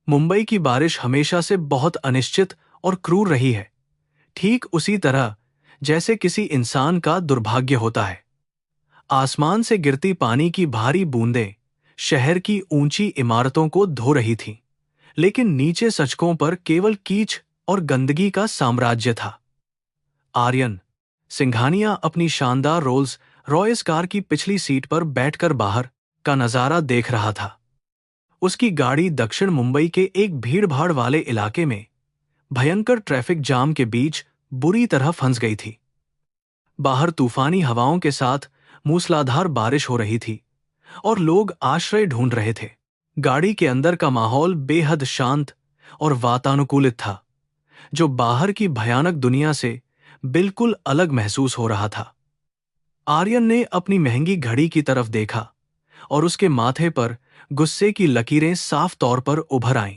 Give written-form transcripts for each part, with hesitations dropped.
मुंबई की बारिश हमेशा से बहुत अनिश्चित और क्रूर रही है, ठीक उसी तरह जैसे किसी इंसान का दुर्भाग्य होता है। आसमान से गिरती पानी की भारी बूंदें शहर की ऊंची इमारतों को धो रही थीं, लेकिन नीचे सड़कों पर केवल कीच और गंदगी का साम्राज्य था। आर्यन सिंघानिया अपनी शानदार रोल्स रॉयस कार की पिछली सीट पर बैठकर बाहर का नजारा देख रहा था। उसकी गाड़ी दक्षिण मुंबई के एक भीड़भाड़ वाले इलाके में भयंकर ट्रैफिक जाम के बीच बुरी तरह फंस गई थी। बाहर तूफानी हवाओं के साथ मूसलाधार बारिश हो रही थी और लोग आश्रय ढूंढ रहे थे। गाड़ी के अंदर का माहौल बेहद शांत और वातानुकूलित था, जो बाहर की भयानक दुनिया से बिल्कुल अलग महसूस हो रहा था। आर्यन ने अपनी महंगी घड़ी की तरफ देखा और उसके माथे पर गुस्से की लकीरें साफ तौर पर उभर आईं।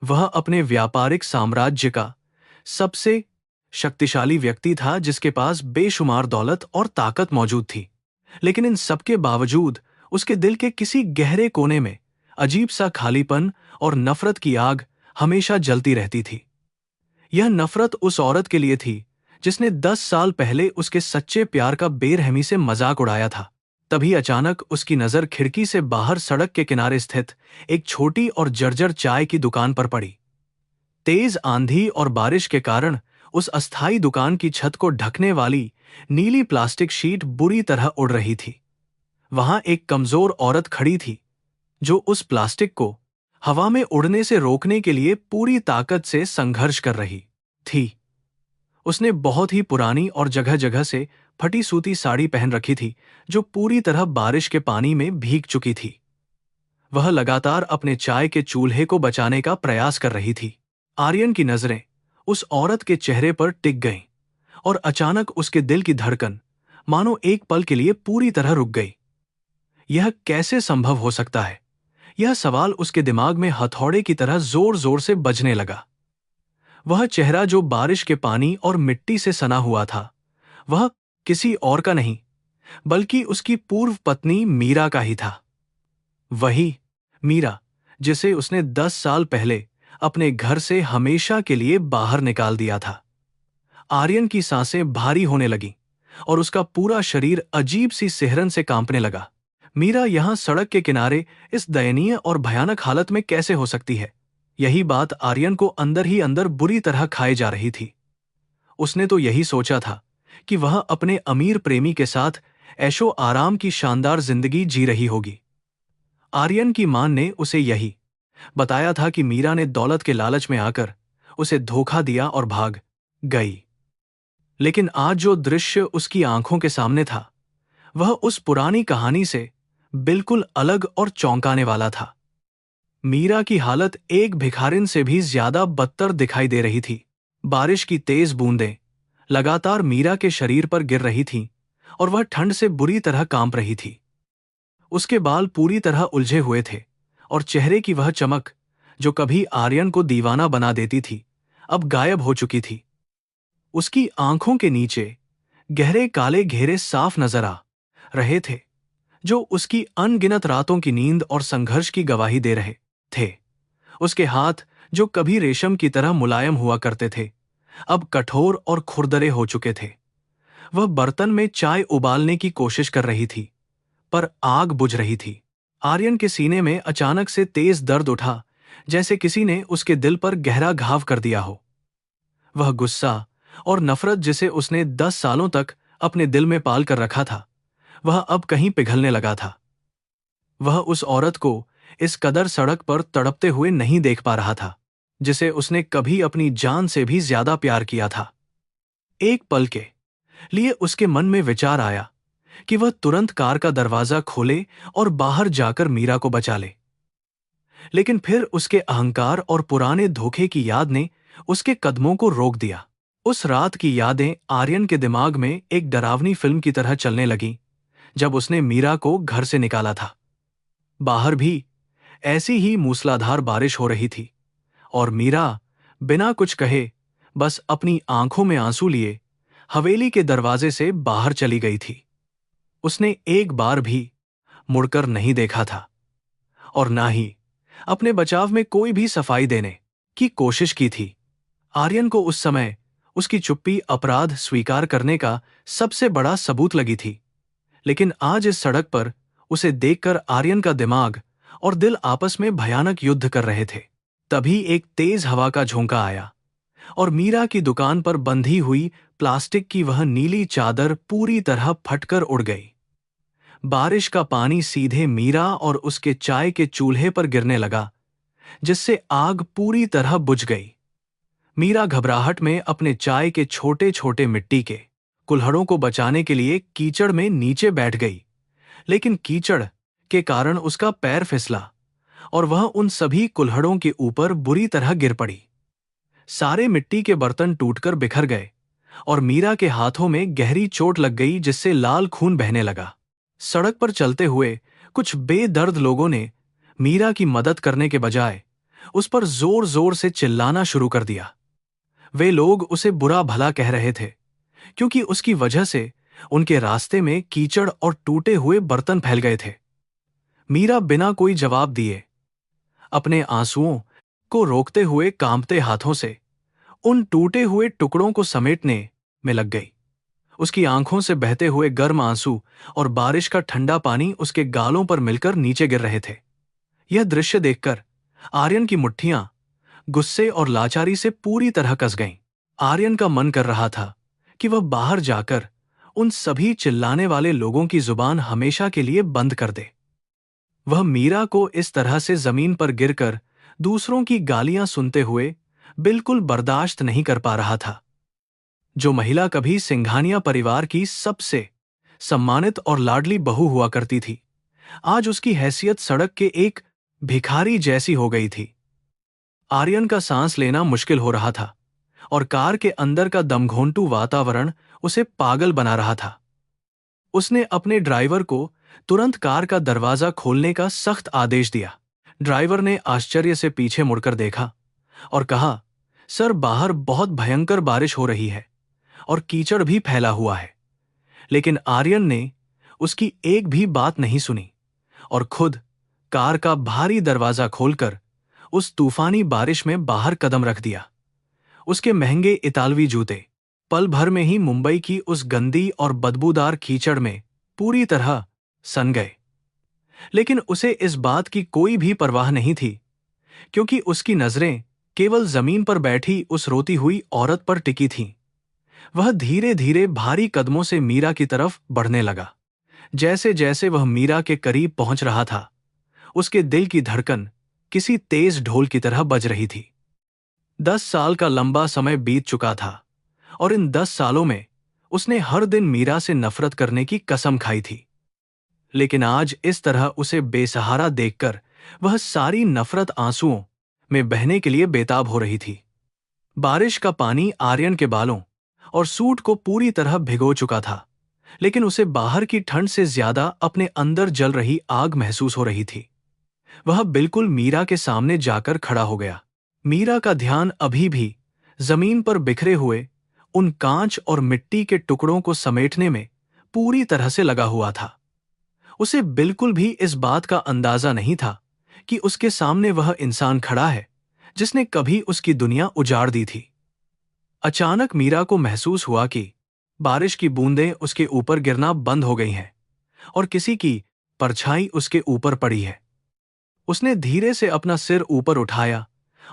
वह अपने व्यापारिक साम्राज्य का सबसे शक्तिशाली व्यक्ति था, जिसके पास बेशुमार दौलत और ताकत मौजूद थी, लेकिन इन सबके बावजूद उसके दिल के किसी गहरे कोने में अजीब सा खालीपन और नफरत की आग हमेशा जलती रहती थी। यह नफरत उस औरत के लिए थी जिसने 10 साल पहले उसके सच्चे प्यार का बेरहमी से मजाक उड़ाया था। तभी अचानक उसकी नजर खिड़की से बाहर सड़क के किनारे स्थित एक छोटी और जर्जर चाय की दुकान पर पड़ी। तेज आंधी और बारिश के कारण उस अस्थायी दुकान की छत को ढकने वाली नीली प्लास्टिक शीट बुरी तरह उड़ रही थी। वहां एक कमजोर औरत खड़ी थी, जो उस प्लास्टिक को हवा में उड़ने से रोकने के लिए पूरी ताकत से संघर्ष कर रही थी। उसने बहुत ही पुरानी और जगह जगह से फटी सूती साड़ी पहन रखी थी, जो पूरी तरह बारिश के पानी में भीग चुकी थी। वह लगातार अपने चाय के चूल्हे को बचाने का प्रयास कर रही थी। आर्यन की नजरें उस औरत के चेहरे पर टिक गईं और अचानक उसके दिल की धड़कन मानो एक पल के लिए पूरी तरह रुक गई। यह कैसे संभव हो सकता है? यह सवाल उसके दिमाग में हथौड़े की तरह जोर जोर से बजने लगा। वह चेहरा जो बारिश के पानी और मिट्टी से सना हुआ था, वह किसी और का नहीं बल्कि उसकी पूर्व पत्नी मीरा का ही था। वही मीरा जिसे उसने 10 साल पहले अपने घर से हमेशा के लिए बाहर निकाल दिया था। आर्यन की सांसें भारी होने लगीं और उसका पूरा शरीर अजीब सी सिहरन से कांपने लगा। मीरा यहां सड़क के किनारे इस दयनीय और भयानक हालत में कैसे हो सकती है? यही बात आर्यन को अंदर ही अंदर बुरी तरह खाए जा रही थी। उसने तो यही सोचा था कि वह अपने अमीर प्रेमी के साथ ऐशो आराम की शानदार जिंदगी जी रही होगी। आर्यन की मां ने उसे यही बताया था कि मीरा ने दौलत के लालच में आकर उसे धोखा दिया और भाग गई। लेकिन आज जो दृश्य उसकी आंखों के सामने था, वह उस पुरानी कहानी से बिल्कुल अलग और चौंकाने वाला था। मीरा की हालत एक भिखारिन से भी ज्यादा बदतर दिखाई दे रही थी। बारिश की तेज बूंदें लगातार मीरा के शरीर पर गिर रही थीं और वह ठंड से बुरी तरह कांप रही थी। उसके बाल पूरी तरह उलझे हुए थे और चेहरे की वह चमक जो कभी आर्यन को दीवाना बना देती थी, अब गायब हो चुकी थी। उसकी आंखों के नीचे गहरे काले घेरे साफ नजर आ रहे थे, जो उसकी अनगिनत रातों की नींद और संघर्ष की गवाही दे रहे थे। उसके हाथ जो कभी रेशम की तरह मुलायम हुआ करते थे, अब कठोर और खुरदरे हो चुके थे। वह बर्तन में चाय उबालने की कोशिश कर रही थी, पर आग बुझ रही थी। आर्यन के सीने में अचानक से तेज दर्द उठा, जैसे किसी ने उसके दिल पर गहरा घाव कर दिया हो। वह गुस्सा और नफरत जिसे उसने 10 सालों तक अपने दिल में पाल कर रखा था, वह अब कहीं पिघलने लगा था। वह उस औरत को इस कदर सड़क पर तड़पते हुए नहीं देख पा रहा था, जिसे उसने कभी अपनी जान से भी ज्यादा प्यार किया था। एक पल के लिए उसके मन में विचार आया कि वह तुरंत कार का दरवाजा खोले और बाहर जाकर मीरा को बचा ले। लेकिन फिर उसके अहंकार और पुराने धोखे की याद ने उसके कदमों को रोक दिया। उस रात की यादें आर्यन के दिमाग में एक डरावनी फिल्म की तरह चलने लगीं, जब उसने मीरा को घर से निकाला था। बाहर भी ऐसी ही मूसलाधार बारिश हो रही थी और मीरा बिना कुछ कहे बस अपनी आंखों में आंसू लिए हवेली के दरवाजे से बाहर चली गई थी। उसने एक बार भी मुड़कर नहीं देखा था और ना ही अपने बचाव में कोई भी सफाई देने की कोशिश की थी। आर्यन को उस समय उसकी चुप्पी अपराध स्वीकार करने का सबसे बड़ा सबूत लगी थी। लेकिन आज इस सड़क पर उसे देखकर आर्यन का दिमाग और दिल आपस में भयानक युद्ध कर रहे थे। तभी एक तेज हवा का झोंका आया और मीरा की दुकान पर बंधी हुई प्लास्टिक की वह नीली चादर पूरी तरह फटकर उड़ गई। बारिश का पानी सीधे मीरा और उसके चाय के चूल्हे पर गिरने लगा, जिससे आग पूरी तरह बुझ गई। मीरा घबराहट में अपने चाय के छोटे छोटे मिट्टी के कुल्हड़ों को बचाने के लिए कीचड़ में नीचे बैठ गई, लेकिन कीचड़ के कारण उसका पैर फिसला और वह उन सभी कुल्हड़ों के ऊपर बुरी तरह गिर पड़ी। सारे मिट्टी के बर्तन टूटकर बिखर गए और मीरा के हाथों में गहरी चोट लग गई, जिससे लाल खून बहने लगा। सड़क पर चलते हुए कुछ बेदर्द लोगों ने मीरा की मदद करने के बजाय उस पर जोर जोर से चिल्लाना शुरू कर दिया। वे लोग उसे बुरा भला कह रहे थे, क्योंकि उसकी वजह से उनके रास्ते में कीचड़ और टूटे हुए बर्तन फैल गए थे। मीरा बिना कोई जवाब दिए अपने आंसुओं को रोकते हुए कांपते हाथों से उन टूटे हुए टुकड़ों को समेटने में लग गई। उसकी आंखों से बहते हुए गर्म आंसू और बारिश का ठंडा पानी उसके गालों पर मिलकर नीचे गिर रहे थे। यह दृश्य देखकर आर्यन की मुट्ठियां गुस्से और लाचारी से पूरी तरह कस गईं। आर्यन का मन कर रहा था कि वह बाहर जाकर उन सभी चिल्लाने वाले लोगों की जुबान हमेशा के लिए बंद कर दे। वह मीरा को इस तरह से जमीन पर गिरकर दूसरों की गालियां सुनते हुए बिल्कुल बर्दाश्त नहीं कर पा रहा था। जो महिला कभी सिंघानिया परिवार की सबसे सम्मानित और लाडली बहू हुआ करती थी, आज उसकी हैसियत सड़क के एक भिखारी जैसी हो गई थी। आर्यन का सांस लेना मुश्किल हो रहा था और कार के अंदर का दमघोंटू वातावरण उसे पागल बना रहा था। उसने अपने ड्राइवर को तुरंत कार का दरवाजा खोलने का सख्त आदेश दिया। ड्राइवर ने आश्चर्य से पीछे मुड़कर देखा और कहा, सर, बाहर बहुत भयंकर बारिश हो रही है और कीचड़ भी फैला हुआ है। लेकिन आर्यन ने उसकी एक भी बात नहीं सुनी और खुद कार का भारी दरवाजा खोलकर उस तूफानी बारिश में बाहर कदम रख दिया। उसके महंगे इतालवी जूते पल भर में ही मुंबई की उस गंदी और बदबूदार कीचड़ में पूरी तरह सन गए। लेकिन उसे इस बात की कोई भी परवाह नहीं थी, क्योंकि उसकी नजरें केवल जमीन पर बैठी उस रोती हुई औरत पर टिकी थीं। वह धीरे धीरे भारी कदमों से मीरा की तरफ बढ़ने लगा। जैसे जैसे वह मीरा के करीब पहुंच रहा था, उसके दिल की धड़कन किसी तेज ढोल की तरह बज रही थी। 10 साल का लंबा समय बीत चुका था और इन 10 सालों में उसने हर दिन मीरा से नफरत करने की कसम खाई थी। लेकिन आज इस तरह उसे बेसहारा देखकर वह सारी नफरत आंसुओं में बहने के लिए बेताब हो रही थी। बारिश का पानी आर्यन के बालों और सूट को पूरी तरह भिगो चुका था, लेकिन उसे बाहर की ठंड से ज्यादा अपने अंदर जल रही आग महसूस हो रही थी। वह बिल्कुल मीरा के सामने जाकर खड़ा हो गया। मीरा का ध्यान अभी भी जमीन पर बिखरे हुए उन कांच और मिट्टी के टुकड़ों को समेटने में पूरी तरह से लगा हुआ था। उसे बिल्कुल भी इस बात का अंदाजा नहीं था कि उसके सामने वह इंसान खड़ा है जिसने कभी उसकी दुनिया उजाड़ दी थी। अचानक मीरा को महसूस हुआ कि बारिश की बूंदें उसके ऊपर गिरना बंद हो गई हैं और किसी की परछाई उसके ऊपर पड़ी है। उसने धीरे से अपना सिर ऊपर उठाया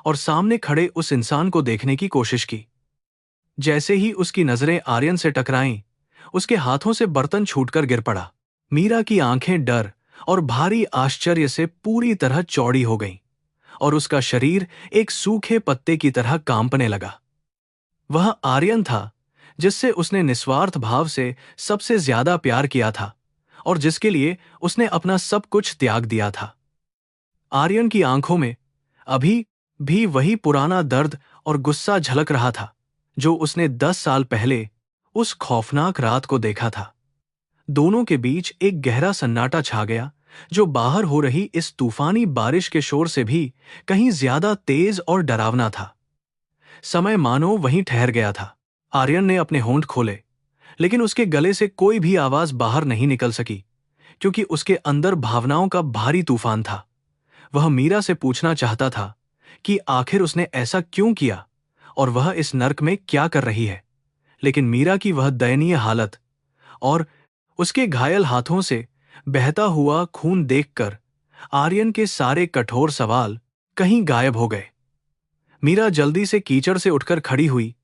और सामने खड़े उस इंसान को देखने की कोशिश की। जैसे ही उसकी नजरें आर्यन से टकराईं, उसके हाथों से बर्तन छूटकर गिर पड़ा। मीरा की आंखें डर और भारी आश्चर्य से पूरी तरह चौड़ी हो गईं और उसका शरीर एक सूखे पत्ते की तरह कांपने लगा। वह आर्यन था जिससे उसने निस्वार्थ भाव से सबसे ज्यादा प्यार किया था और जिसके लिए उसने अपना सब कुछ त्याग दिया था। आर्यन की आंखों में अभी भी वही पुराना दर्द और गुस्सा झलक रहा था जो उसने 10 साल पहले उस खौफनाक रात को देखा था। दोनों के बीच एक गहरा सन्नाटा छा गया, जो बाहर हो रही इस तूफानी बारिश के शोर से भी कहीं ज्यादा तेज और डरावना था। समय मानो वहीं ठहर गया था। आर्यन ने अपने होंठ खोले, लेकिन उसके गले से कोई भी आवाज बाहर नहीं निकल सकी, क्योंकि उसके अंदर भावनाओं का भारी तूफान था। वह मीरा से पूछना चाहता था कि आखिर उसने ऐसा क्यों किया और वह इस नर्क में क्या कर रही है। लेकिन मीरा की वह दयनीय हालत और उसके घायल हाथों से बहता हुआ खून देखकर आर्यन के सारे कठोर सवाल कहीं गायब हो गए। मीरा जल्दी से कीचड़ से उठकर खड़ी हुई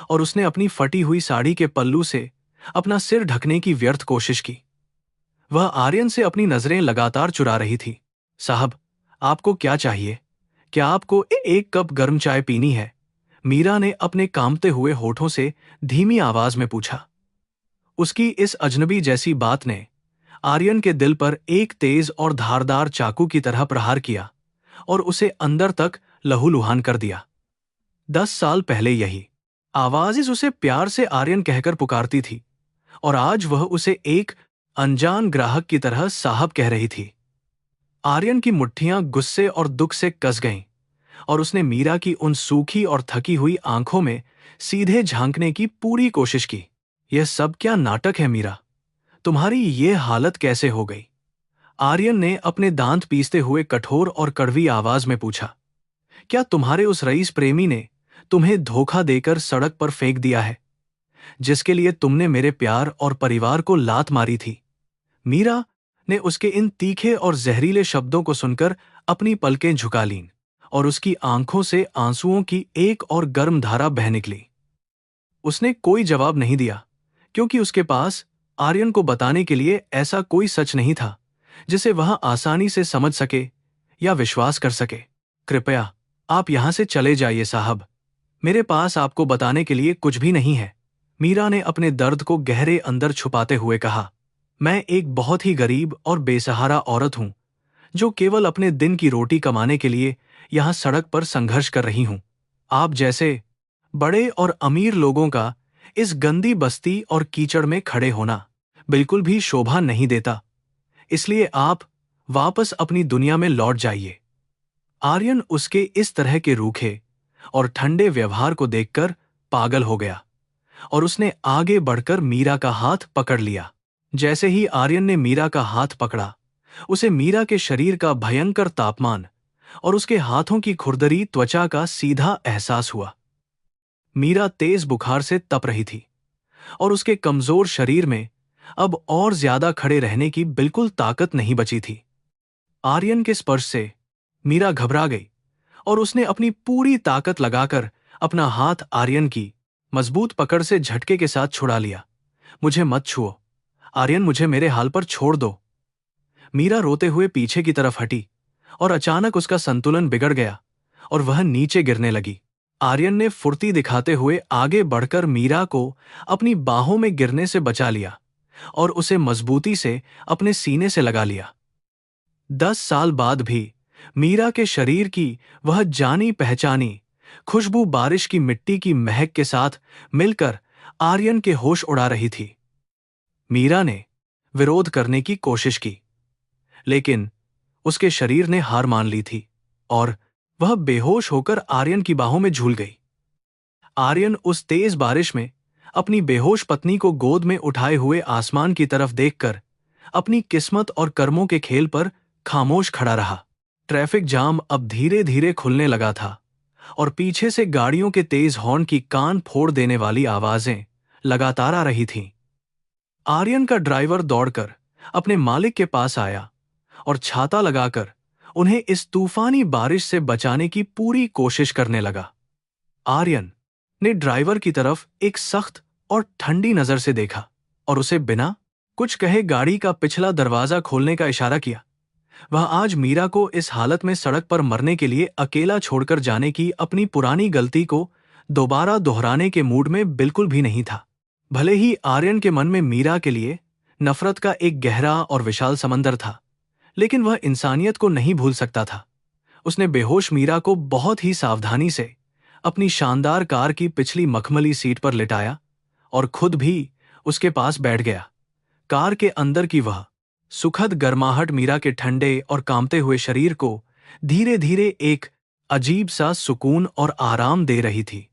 और उसने अपनी फटी हुई साड़ी के पल्लू से अपना सिर ढकने की व्यर्थ कोशिश की। वह आर्यन से अपनी नजरें लगातार चुरा रही थी। साहब, आपको क्या चाहिए? क्या आपको एक कप गर्म चाय पीनी है? मीरा ने अपने कांपते हुए होठों से धीमी आवाज में पूछा। उसकी इस अजनबी जैसी बात ने आर्यन के दिल पर एक तेज और धारदार चाकू की तरह प्रहार किया और उसे अंदर तक लहूलुहान कर दिया। 10 साल पहले यही आवाज उसे प्यार से आर्यन कहकर पुकारती थी और आज वह उसे एक अनजान ग्राहक की तरह साहब कह रही थी। आर्यन की मुट्ठियां गुस्से और दुख से कस गईं और उसने मीरा की उन सूखी और थकी हुई आंखों में सीधे झांकने की पूरी कोशिश की। यह सब क्या नाटक है मीरा? तुम्हारी ये हालत कैसे हो गई? आर्यन ने अपने दांत पीसते हुए कठोर और कड़वी आवाज में पूछा। क्या तुम्हारे उस रईस प्रेमी ने तुम्हें धोखा देकर सड़क पर फेंक दिया है, जिसके लिए तुमने मेरे प्यार और परिवार को लात मारी थी? मीरा ने उसके इन तीखे और जहरीले शब्दों को सुनकर अपनी पलकें झुका लीं और उसकी आंखों से आंसुओं की एक और गर्म धारा बह निकली। उसने कोई जवाब नहीं दिया, क्योंकि उसके पास आर्यन को बताने के लिए ऐसा कोई सच नहीं था जिसे वह आसानी से समझ सके या विश्वास कर सके। कृपया आप यहां से चले जाइए साहब, मेरे पास आपको बताने के लिए कुछ भी नहीं है। मीरा ने अपने दर्द को गहरे अंदर छुपाते हुए कहा। मैं एक बहुत ही गरीब और बेसहारा औरत हूं, जो केवल अपने दिन की रोटी कमाने के लिए यहां सड़क पर संघर्ष कर रही हूं। आप जैसे बड़े और अमीर लोगों का इस गंदी बस्ती और कीचड़ में खड़े होना बिल्कुल भी शोभा नहीं देता, इसलिए आप वापस अपनी दुनिया में लौट जाइए। आर्यन उसके इस तरह के रूखे और ठंडे व्यवहार को देखकर पागल हो गया और उसने आगे बढ़कर मीरा का हाथ पकड़ लिया। जैसे ही आर्यन ने मीरा का हाथ पकड़ा, उसे मीरा के शरीर का भयंकर तापमान और उसके हाथों की खुरदरी त्वचा का सीधा एहसास हुआ। मीरा तेज बुखार से तप रही थी और उसके कमजोर शरीर में अब और ज्यादा खड़े रहने की बिल्कुल ताकत नहीं बची थी। आर्यन के स्पर्श से मीरा घबरा गई और उसने अपनी पूरी ताकत लगाकर अपना हाथ आर्यन की मजबूत पकड़ से झटके के साथ छुड़ा लिया। मुझे मत छुओ आर्यन, मुझे मेरे हाल पर छोड़ दो। मीरा रोते हुए पीछे की तरफ हटी और अचानक उसका संतुलन बिगड़ गया और वह नीचे गिरने लगी। आर्यन ने फुर्ती दिखाते हुए आगे बढ़कर मीरा को अपनी बाहों में गिरने से बचा लिया और उसे मजबूती से अपने सीने से लगा लिया। 10 साल बाद भी मीरा के शरीर की वह जानी पहचानी खुशबू बारिश की मिट्टी की महक के साथ मिलकर आर्यन के होश उड़ा रही थी। मीरा ने विरोध करने की कोशिश की, लेकिन उसके शरीर ने हार मान ली थी और वह बेहोश होकर आर्यन की बाहों में झूल गई। आर्यन उस तेज बारिश में अपनी बेहोश पत्नी को गोद में उठाए हुए आसमान की तरफ देखकर अपनी किस्मत और कर्मों के खेल पर खामोश खड़ा रहा। ट्रैफिक जाम अब धीरे धीरे खुलने लगा था और पीछे से गाड़ियों के तेज हॉर्न की कान फोड़ देने वाली आवाजें लगातार आ रही थीं। आर्यन का ड्राइवर दौड़कर अपने मालिक के पास आया और छाता लगाकर उन्हें इस तूफानी बारिश से बचाने की पूरी कोशिश करने लगा। आर्यन ने ड्राइवर की तरफ एक सख्त और ठंडी नजर से देखा और उसे बिना कुछ कहे गाड़ी का पिछला दरवाजा खोलने का इशारा किया। वह आज मीरा को इस हालत में सड़क पर मरने के लिए अकेला छोड़कर जाने की अपनी पुरानी गलती को दोबारा दोहराने के मूड में बिल्कुल भी नहीं था। भले ही आर्यन के मन में मीरा के लिए नफरत का एक गहरा और विशाल समंदर था, लेकिन वह इंसानियत को नहीं भूल सकता था। उसने बेहोश मीरा को बहुत ही सावधानी से अपनी शानदार कार की पिछली मखमली सीट पर लिटाया और खुद भी उसके पास बैठ गया। कार के अंदर की वह सुखद गर्माहट मीरा के ठंडे और कांपते हुए शरीर को धीरे धीरे एक अजीब सा सुकून और आराम दे रही थी।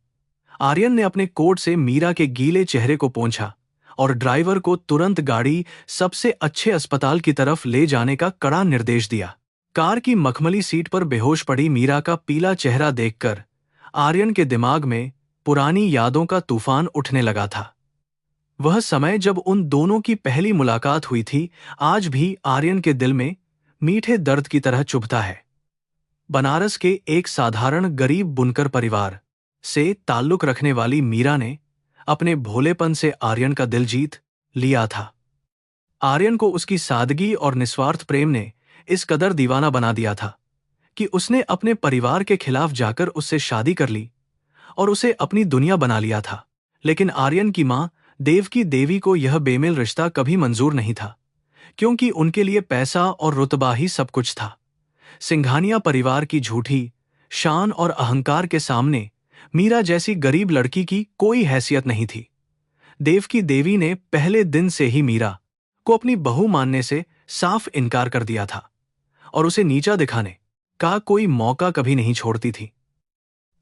आर्यन ने अपने कोट से मीरा के गीले चेहरे को पोंछा और ड्राइवर को तुरंत गाड़ी सबसे अच्छे अस्पताल की तरफ ले जाने का कड़ा निर्देश दिया। कार की मखमली सीट पर बेहोश पड़ी मीरा का पीला चेहरा देखकर आर्यन के दिमाग में पुरानी यादों का तूफान उठने लगा था। वह समय जब उन दोनों की पहली मुलाकात हुई थी आज भी आर्यन के दिल में मीठे दर्द की तरह चुभता है। बनारस के एक साधारण गरीब बुनकर परिवार से ताल्लुक रखने वाली मीरा ने अपने भोलेपन से आर्यन का दिल जीत लिया था। आर्यन को उसकी सादगी और निस्वार्थ प्रेम ने इस कदर दीवाना बना दिया था कि उसने अपने परिवार के खिलाफ जाकर उससे शादी कर ली और उसे अपनी दुनिया बना लिया था। लेकिन आर्यन की मां देवकी देवी को यह बेमेल रिश्ता कभी मंजूर नहीं था, क्योंकि उनके लिए पैसा और रुतबा ही सब कुछ था। सिंघानिया परिवार की झूठी शान और अहंकार के सामने मीरा जैसी गरीब लड़की की कोई हैसियत नहीं थी। देवकी देवी ने पहले दिन से ही मीरा को अपनी बहू मानने से साफ इनकार कर दिया था और उसे नीचा दिखाने का कोई मौका कभी नहीं छोड़ती थी।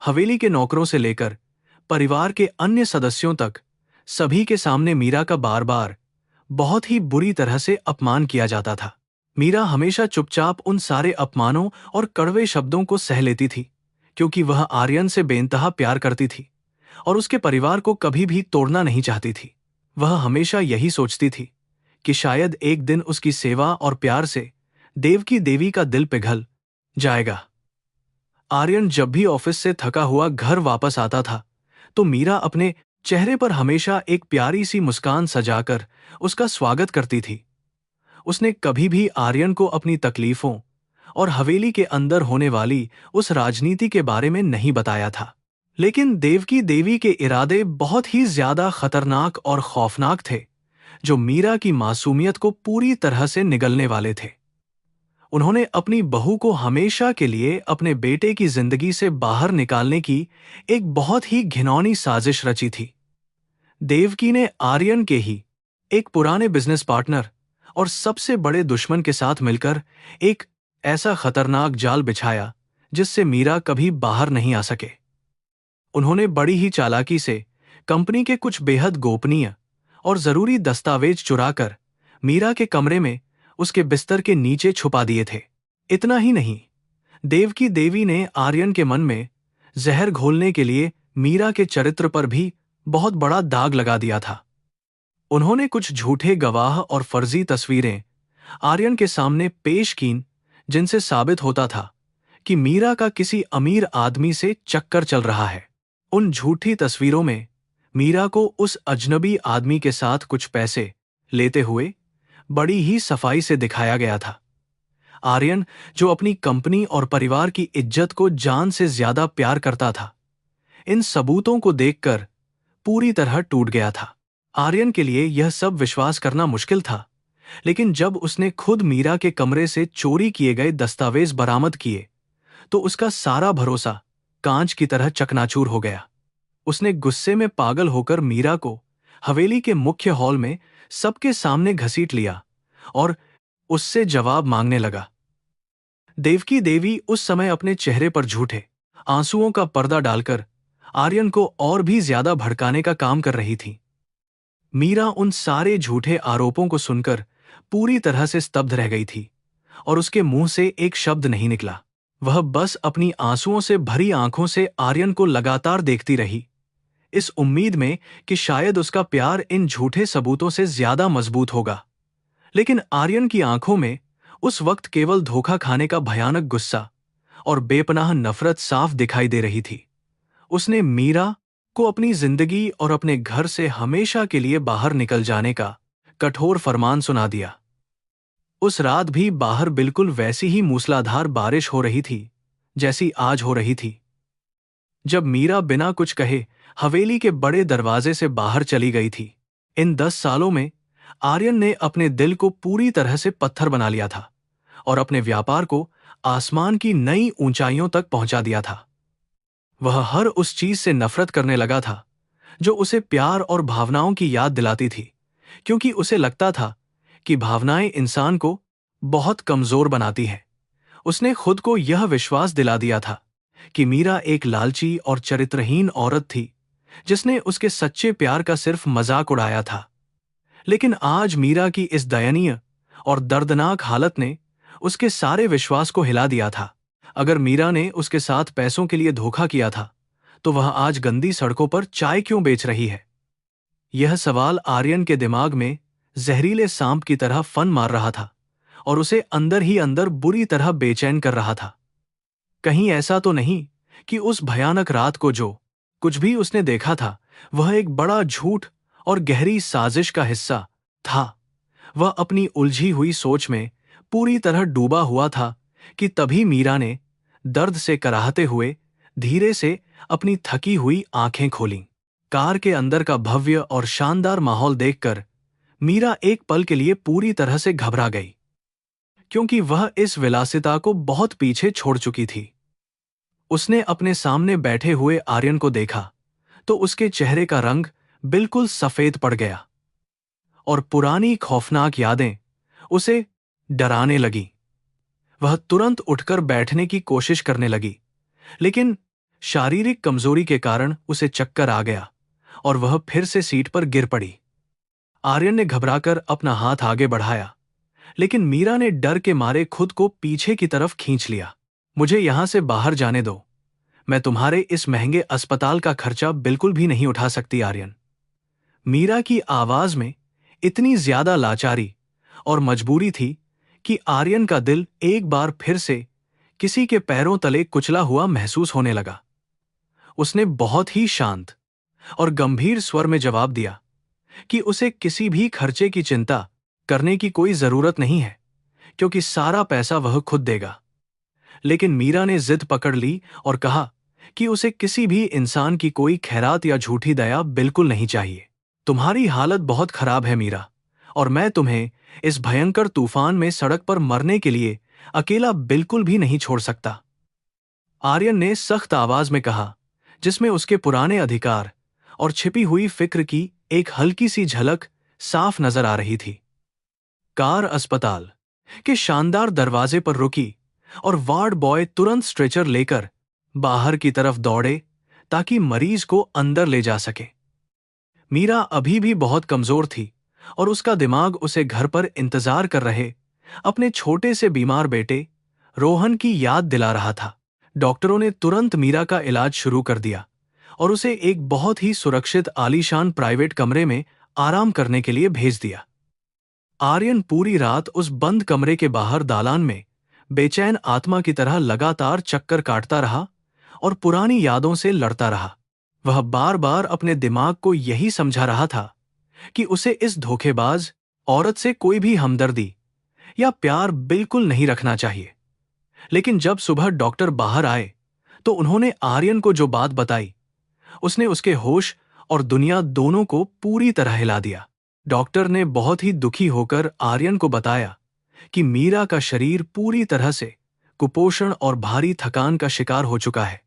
हवेली के नौकरों से लेकर परिवार के अन्य सदस्यों तक सभी के सामने मीरा का बार बार बहुत ही बुरी तरह से अपमान किया जाता था। मीरा हमेशा चुपचाप उन सारे अपमानों और कड़वे शब्दों को सह लेती थी, क्योंकि वह आर्यन से बेइंतहा प्यार करती थी और उसके परिवार को कभी भी तोड़ना नहीं चाहती थी। वह हमेशा यही सोचती थी कि शायद एक दिन उसकी सेवा और प्यार से देवकी देवी का दिल पिघल जाएगा। आर्यन जब भी ऑफिस से थका हुआ घर वापस आता था तो मीरा अपने चेहरे पर हमेशा एक प्यारी सी मुस्कान सजाकर उसका स्वागत करती थी। उसने कभी भी आर्यन को अपनी तकलीफों और हवेली के अंदर होने वाली उस राजनीति के बारे में नहीं बताया था। लेकिन देवकी देवी के इरादे बहुत ही ज्यादा खतरनाक और खौफनाक थे, जो मीरा की मासूमियत को पूरी तरह से निगलने वाले थे। उन्होंने अपनी बहू को हमेशा के लिए अपने बेटे की जिंदगी से बाहर निकालने की एक बहुत ही घिनौनी साजिश रची थी। देवकी ने आर्यन के ही एक पुराने बिजनेस पार्टनर और सबसे बड़े दुश्मन के साथ मिलकर एक ऐसा खतरनाक जाल बिछाया जिससे मीरा कभी बाहर नहीं आ सके। उन्होंने बड़ी ही चालाकी से कंपनी के कुछ बेहद गोपनीय और जरूरी दस्तावेज चुराकर मीरा के कमरे में उसके बिस्तर के नीचे छुपा दिए थे। इतना ही नहीं, देवकी देवी ने आर्यन के मन में जहर घोलने के लिए मीरा के चरित्र पर भी बहुत बड़ा दाग लगा दिया था। उन्होंने कुछ झूठे गवाह और फर्जी तस्वीरें आर्यन के सामने पेश कीं, जिनसे साबित होता था कि मीरा का किसी अमीर आदमी से चक्कर चल रहा है। उन झूठी तस्वीरों में मीरा को उस अजनबी आदमी के साथ कुछ पैसे लेते हुए बड़ी ही सफाई से दिखाया गया था। आर्यन, जो अपनी कंपनी और परिवार की इज्जत को जान से ज्यादा प्यार करता था, इन सबूतों को देखकर पूरी तरह टूट गया था। आर्यन के लिए यह सब विश्वास करना मुश्किल था, लेकिन जब उसने खुद मीरा के कमरे से चोरी किए गए दस्तावेज बरामद किए तो उसका सारा भरोसा कांच की तरह चकनाचूर हो गया। उसने गुस्से में पागल होकर मीरा को हवेली के मुख्य हॉल में सबके सामने घसीट लिया और उससे जवाब मांगने लगा। देवकी देवी उस समय अपने चेहरे पर झूठे आंसुओं का पर्दा डालकर आर्यन को और भी ज्यादा भड़काने का काम कर रही थी। मीरा उन सारे झूठे आरोपों को सुनकर पूरी तरह से स्तब्ध रह गई थी और उसके मुंह से एक शब्द नहीं निकला। वह बस अपनी आंसुओं से भरी आंखों से आर्यन को लगातार देखती रही, इस उम्मीद में कि शायद उसका प्यार इन झूठे सबूतों से ज्यादा मजबूत होगा। लेकिन आर्यन की आंखों में उस वक्त केवल धोखा खाने का भयानक गुस्सा और बेपनाह नफरत साफ दिखाई दे रही थी। उसने मीरा को अपनी जिंदगी और अपने घर से हमेशा के लिए बाहर निकल जाने का कठोर फरमान सुना दिया। उस रात भी बाहर बिल्कुल वैसी ही मूसलाधार बारिश हो रही थी जैसी आज हो रही थी। जब मीरा बिना कुछ कहे हवेली के बड़े दरवाजे से बाहर चली गई थी। इन 10 सालों में आर्यन ने अपने दिल को पूरी तरह से पत्थर बना लिया था और अपने व्यापार को आसमान की नई ऊंचाइयों तक पहुंचा दिया था। वह हर उस चीज से नफरत करने लगा था जो उसे प्यार और भावनाओं की याद दिलाती थी, क्योंकि उसे लगता था कि भावनाएं इंसान को बहुत कमजोर बनाती हैं। उसने खुद को यह विश्वास दिला दिया था कि मीरा एक लालची और चरित्रहीन औरत थी जिसने उसके सच्चे प्यार का सिर्फ मजाक उड़ाया था। लेकिन आज मीरा की इस दयनीय और दर्दनाक हालत ने उसके सारे विश्वास को हिला दिया था। अगर मीरा ने उसके साथ पैसों के लिए धोखा किया था, तो वह आज गंदी सड़कों पर चाय क्यों बेच रही है? यह सवाल आर्यन के दिमाग में जहरीले सांप की तरह फन मार रहा था और उसे अंदर ही अंदर बुरी तरह बेचैन कर रहा था। कहीं ऐसा तो नहीं कि उस भयानक रात को जो कुछ भी उसने देखा था, वह एक बड़ा झूठ और गहरी साजिश का हिस्सा था। वह अपनी उलझी हुई सोच में पूरी तरह डूबा हुआ था कि तभी मीरा ने दर्द से कराहते हुए धीरे से अपनी थकी हुई आंखें खोलीं। कार के अंदर का भव्य और शानदार माहौल देखकर मीरा एक पल के लिए पूरी तरह से घबरा गई, क्योंकि वह इस विलासिता को बहुत पीछे छोड़ चुकी थी। उसने अपने सामने बैठे हुए आर्यन को देखा तो उसके चेहरे का रंग बिल्कुल सफेद पड़ गया और पुरानी खौफनाक यादें उसे डराने लगी। वह तुरंत उठकर बैठने की कोशिश करने लगी, लेकिन शारीरिक कमजोरी के कारण उसे चक्कर आ गया और वह फिर से सीट पर गिर पड़ी। आर्यन ने घबराकर अपना हाथ आगे बढ़ाया, लेकिन मीरा ने डर के मारे खुद को पीछे की तरफ खींच लिया। मुझे यहां से बाहर जाने दो, मैं तुम्हारे इस महंगे अस्पताल का खर्चा बिल्कुल भी नहीं उठा सकती आर्यन। मीरा की आवाज में इतनी ज्यादा लाचारी और मजबूरी थी कि आर्यन का दिल एक बार फिर से किसी के पैरों तले कुचला हुआ महसूस होने लगा। उसने बहुत ही शांत और गंभीर स्वर में जवाब दिया कि उसे किसी भी खर्चे की चिंता करने की कोई जरूरत नहीं है, क्योंकि सारा पैसा वह खुद देगा। लेकिन मीरा ने जिद पकड़ ली और कहा कि उसे किसी भी इंसान की कोई खैरात या झूठी दया बिल्कुल नहीं चाहिए। तुम्हारी हालत बहुत खराब है मीरा, और मैं तुम्हें इस भयंकर तूफान में सड़क पर मरने के लिए अकेला बिल्कुल भी नहीं छोड़ सकता, आर्यन ने सख्त आवाज में कहा, जिसमें उसके पुराने अधिकार और छिपी हुई फिक्र की एक हल्की सी झलक साफ नजर आ रही थी। कार अस्पताल के शानदार दरवाजे पर रुकी और वार्ड बॉय तुरंत स्ट्रेचर लेकर बाहर की तरफ दौड़े ताकि मरीज को अंदर ले जा सके। मीरा अभी भी बहुत कमजोर थी और उसका दिमाग उसे घर पर इंतजार कर रहे अपने छोटे से बीमार बेटे रोहन की याद दिला रहा था। डॉक्टरों ने तुरंत मीरा का इलाज शुरू कर दिया और उसे एक बहुत ही सुरक्षित आलीशान प्राइवेट कमरे में आराम करने के लिए भेज दिया। आर्यन पूरी रात उस बंद कमरे के बाहर दालान में बेचैन आत्मा की तरह लगातार चक्कर काटता रहा और पुरानी यादों से लड़ता रहा। वह बार बार अपने दिमाग को यही समझा रहा था कि उसे इस धोखेबाज औरत से कोई भी हमदर्दी या प्यार बिल्कुल नहीं रखना चाहिए। लेकिन जब सुबह डॉक्टर बाहर आए तो उन्होंने आर्यन को जो बात बताई, उसने उसके होश और दुनिया दोनों को पूरी तरह हिला दिया। डॉक्टर ने बहुत ही दुखी होकर आर्यन को बताया कि मीरा का शरीर पूरी तरह से कुपोषण और भारी थकान का शिकार हो चुका है।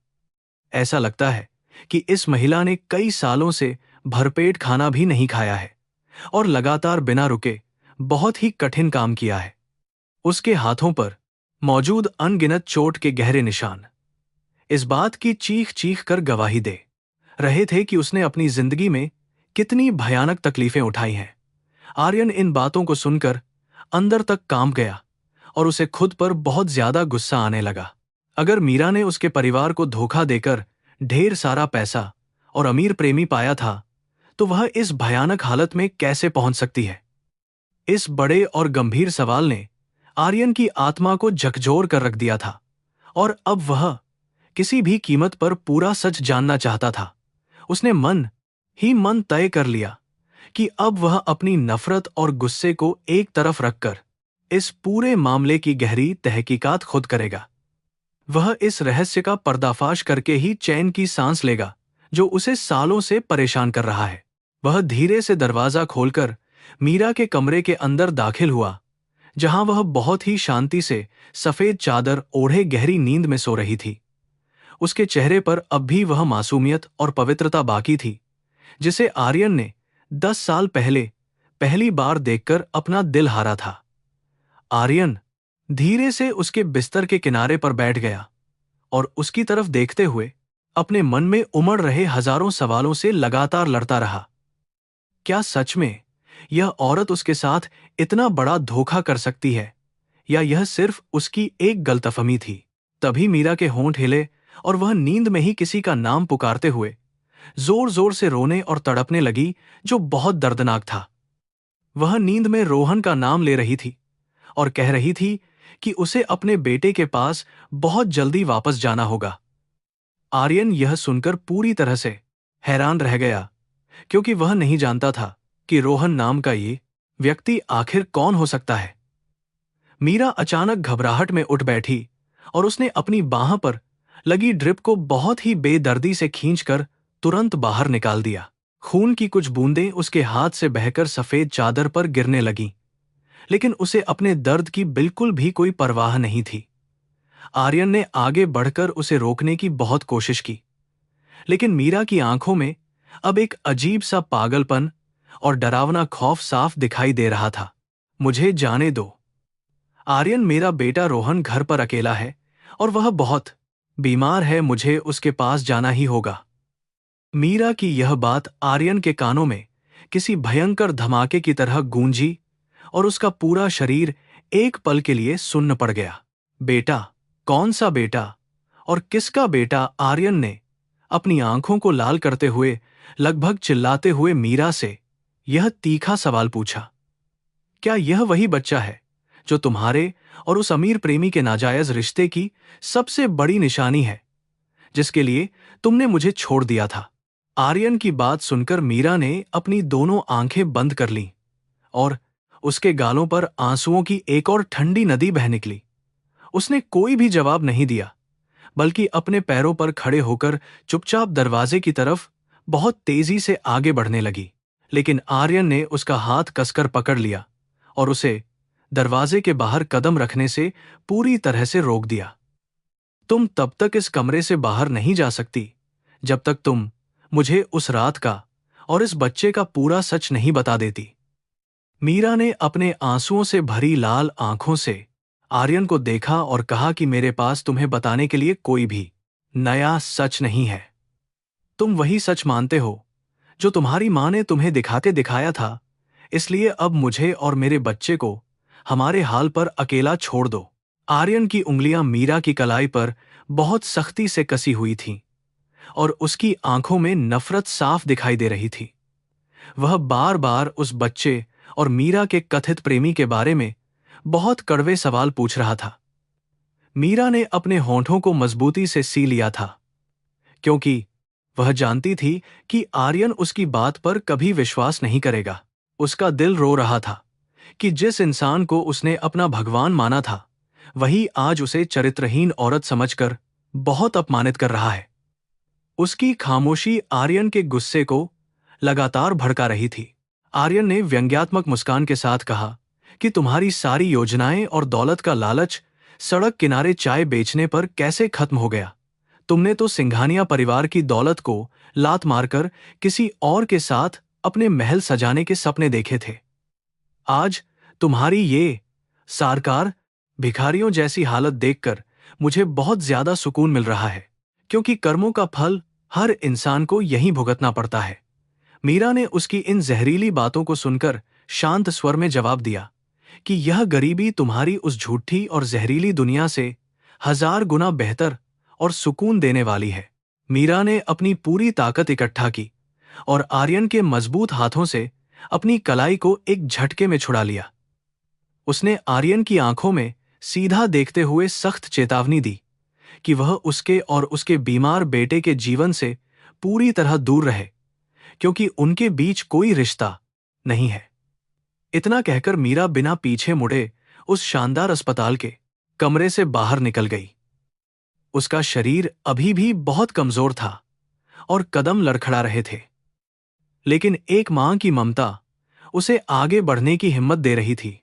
ऐसा लगता है कि इस महिला ने कई सालों से भरपेट खाना भी नहीं खाया है और लगातार बिना रुके बहुत ही कठिन काम किया है। उसके हाथों पर मौजूद अनगिनत चोट के गहरे निशान इस बात की चीख चीख कर गवाही दे रहे थे कि उसने अपनी जिंदगी में कितनी भयानक तकलीफें उठाई हैं। आर्यन इन बातों को सुनकर अंदर तक कांप गया और उसे खुद पर बहुत ज्यादा गुस्सा आने लगा। अगर मीरा ने उसके परिवार को धोखा देकर ढेर सारा पैसा और अमीर प्रेमी पाया था, तो वह इस भयानक हालत में कैसे पहुंच सकती है? इस बड़े और गंभीर सवाल ने आर्यन की आत्मा को झकझोर कर रख दिया था और अब वह किसी भी कीमत पर पूरा सच जानना चाहता था। उसने मन ही मन तय कर लिया कि अब वह अपनी नफरत और गुस्से को एक तरफ रखकर इस पूरे मामले की गहरी तहकीकात खुद करेगा। वह इस रहस्य का पर्दाफाश करके ही चैन की सांस लेगा जो उसे सालों से परेशान कर रहा है। वह धीरे से दरवाजा खोलकर मीरा के कमरे के अंदर दाखिल हुआ, जहां वह बहुत ही शांति से सफेद चादर ओढ़े गहरी नींद में सो रही थी। उसके चेहरे पर अब भी वह मासूमियत और पवित्रता बाकी थी जिसे आर्यन ने 10 साल पहले पहली बार देखकर अपना दिल हारा था। आर्यन धीरे से उसके बिस्तर के किनारे पर बैठ गया और उसकी तरफ देखते हुए अपने मन में उमड़ रहे हजारों सवालों से लगातार लड़ता रहा। क्या सच में यह औरत उसके साथ इतना बड़ा धोखा कर सकती है, या यह सिर्फ उसकी एक गलतफहमी थी। तभी मीरा के होंठ हिले और वह नींद में ही किसी का नाम पुकारते हुए जोर जोर से रोने और तड़पने लगी, जो बहुत दर्दनाक था। वह नींद में रोहन का नाम ले रही थी और कह रही थी कि उसे अपने बेटे के पास बहुत जल्दी वापस जाना होगा। आर्यन यह सुनकर पूरी तरह से हैरान रह गया, क्योंकि वह नहीं जानता था कि रोहन नाम का ये व्यक्ति आखिर कौन हो सकता है। मीरा अचानक घबराहट में उठ बैठी और उसने अपनी बांह पर लगी ड्रिप को बहुत ही बेदर्दी से खींचकर तुरंत बाहर निकाल दिया। खून की कुछ बूंदें उसके हाथ से बहकर सफेद चादर पर गिरने लगीं, लेकिन उसे अपने दर्द की बिल्कुल भी कोई परवाह नहीं थी। आर्यन ने आगे बढ़कर उसे रोकने की बहुत कोशिश की, लेकिन मीरा की आंखों में अब एक अजीब सा पागलपन और डरावना खौफ साफ दिखाई दे रहा था। मुझे जाने दो आर्यन, मेरा बेटा रोहन घर पर अकेला है और वह बहुत बीमार है, मुझे उसके पास जाना ही होगा। मीरा की यह बात आर्यन के कानों में किसी भयंकर धमाके की तरह गूंजी और उसका पूरा शरीर एक पल के लिए सुन्न पड़ गया। बेटा? कौन सा बेटा और किसका बेटा? आर्यन ने अपनी आंखों को लाल करते हुए, लगभग चिल्लाते हुए मीरा से यह तीखा सवाल पूछा। क्या यह वही बच्चा है जो तुम्हारे और उस अमीर प्रेमी के नाजायज रिश्ते की सबसे बड़ी निशानी है, जिसके लिए तुमने मुझे छोड़ दिया था? आर्यन की बात सुनकर मीरा ने अपनी दोनों आंखें बंद कर लीं और उसके गालों पर आंसुओं की एक और ठंडी नदी बह निकली। उसने कोई भी जवाब नहीं दिया, बल्कि अपने पैरों पर खड़े होकर चुपचाप दरवाजे की तरफ बहुत तेजी से आगे बढ़ने लगी। लेकिन आर्यन ने उसका हाथ कसकर पकड़ लिया और उसे दरवाजे के बाहर कदम रखने से पूरी तरह से रोक दिया। तुम तब तक इस कमरे से बाहर नहीं जा सकती जब तक तुम मुझे उस रात का और इस बच्चे का पूरा सच नहीं बता देती। मीरा ने अपने आंसुओं से भरी लाल आंखों से आर्यन को देखा और कहा कि मेरे पास तुम्हें बताने के लिए कोई भी नया सच नहीं है। तुम वही सच मानते हो जो तुम्हारी मां ने तुम्हें दिखाते दिखाया था, इसलिए अब मुझे और मेरे बच्चे को हमारे हाल पर अकेला छोड़ दो। आर्यन की उंगलियां मीरा की कलाई पर बहुत सख्ती से कसी हुई थीं और उसकी आंखों में नफरत साफ दिखाई दे रही थी। वह बार बार उस बच्चे और मीरा के कथित प्रेमी के बारे में बहुत कड़वे सवाल पूछ रहा था। मीरा ने अपने होंठों को मजबूती से सी लिया था, क्योंकि वह जानती थी कि आर्यन उसकी बात पर कभी विश्वास नहीं करेगा। उसका दिल रो रहा था कि जिस इंसान को उसने अपना भगवान माना था, वही आज उसे चरित्रहीन औरत समझकर बहुत अपमानित कर रहा है। उसकी खामोशी आर्यन के गुस्से को लगातार भड़का रही थी। आर्यन ने व्यंग्यात्मक मुस्कान के साथ कहा कि तुम्हारी सारी योजनाएं और दौलत का लालच सड़क किनारे चाय बेचने पर कैसे खत्म हो गया? तुमने तो सिंघानिया परिवार की दौलत को लात मारकर किसी और के साथ अपने महल सजाने के सपने देखे थे। आज तुम्हारी ये सारकार भिखारियों जैसी हालत देखकर मुझे बहुत ज्यादा सुकून मिल रहा है, क्योंकि कर्मों का फल हर इंसान को यहीं भुगतना पड़ता है। मीरा ने उसकी इन जहरीली बातों को सुनकर शांत स्वर में जवाब दिया कि यह गरीबी तुम्हारी उस झूठी और जहरीली दुनिया से 1000 गुना बेहतर और सुकून देने वाली है। मीरा ने अपनी पूरी ताकत इकट्ठा की और आर्यन के मजबूत हाथों से अपनी कलाई को एक झटके में छुड़ा लिया। उसने आर्यन की आंखों में सीधा देखते हुए सख्त चेतावनी दी कि वह उसके और उसके बीमार बेटे के जीवन से पूरी तरह दूर रहे, क्योंकि उनके बीच कोई रिश्ता नहीं है। इतना कहकर मीरा बिना पीछे मुड़े उस शानदार अस्पताल के कमरे से बाहर निकल गई। उसका शरीर अभी भी बहुत कमजोर था और कदम लड़खड़ा रहे थे, लेकिन एक मां की ममता उसे आगे बढ़ने की हिम्मत दे रही थी।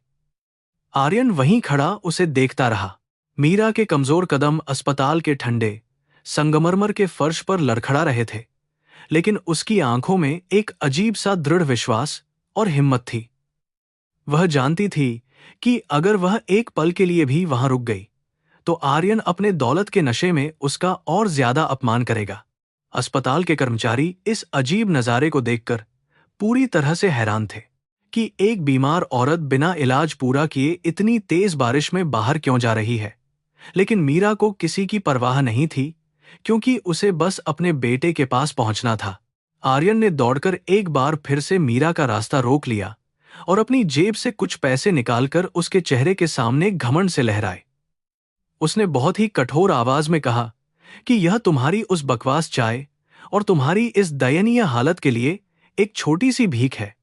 आर्यन वहीं खड़ा उसे देखता रहा। मीरा के कमजोर कदम अस्पताल के ठंडे संगमरमर के फर्श पर लड़खड़ा रहे थे, लेकिन उसकी आंखों में एक अजीब सा दृढ़ विश्वास और हिम्मत थी। वह जानती थी कि अगर वह एक पल के लिए भी वहां रुक गई तो आर्यन अपने दौलत के नशे में उसका और ज्यादा अपमान करेगा। अस्पताल के कर्मचारी इस अजीब नजारे को देखकर पूरी तरह से हैरान थे, कि एक बीमार औरत बिना इलाज पूरा किए इतनी तेज बारिश में बाहर क्यों जा रही है। लेकिन मीरा को किसी की परवाह नहीं थी, क्योंकि उसे बस अपने बेटे के पास पहुंचना था। आर्यन ने दौड़कर एक बार फिर से मीरा का रास्ता रोक लिया और अपनी जेब से कुछ पैसे निकालकर उसके चेहरे के सामने घमंड से लहराए। उसने बहुत ही कठोर आवाज में कहा कि यह तुम्हारी उस बकवास चाय और तुम्हारी इस दयनीय हालत के लिए एक छोटी सी भीख है।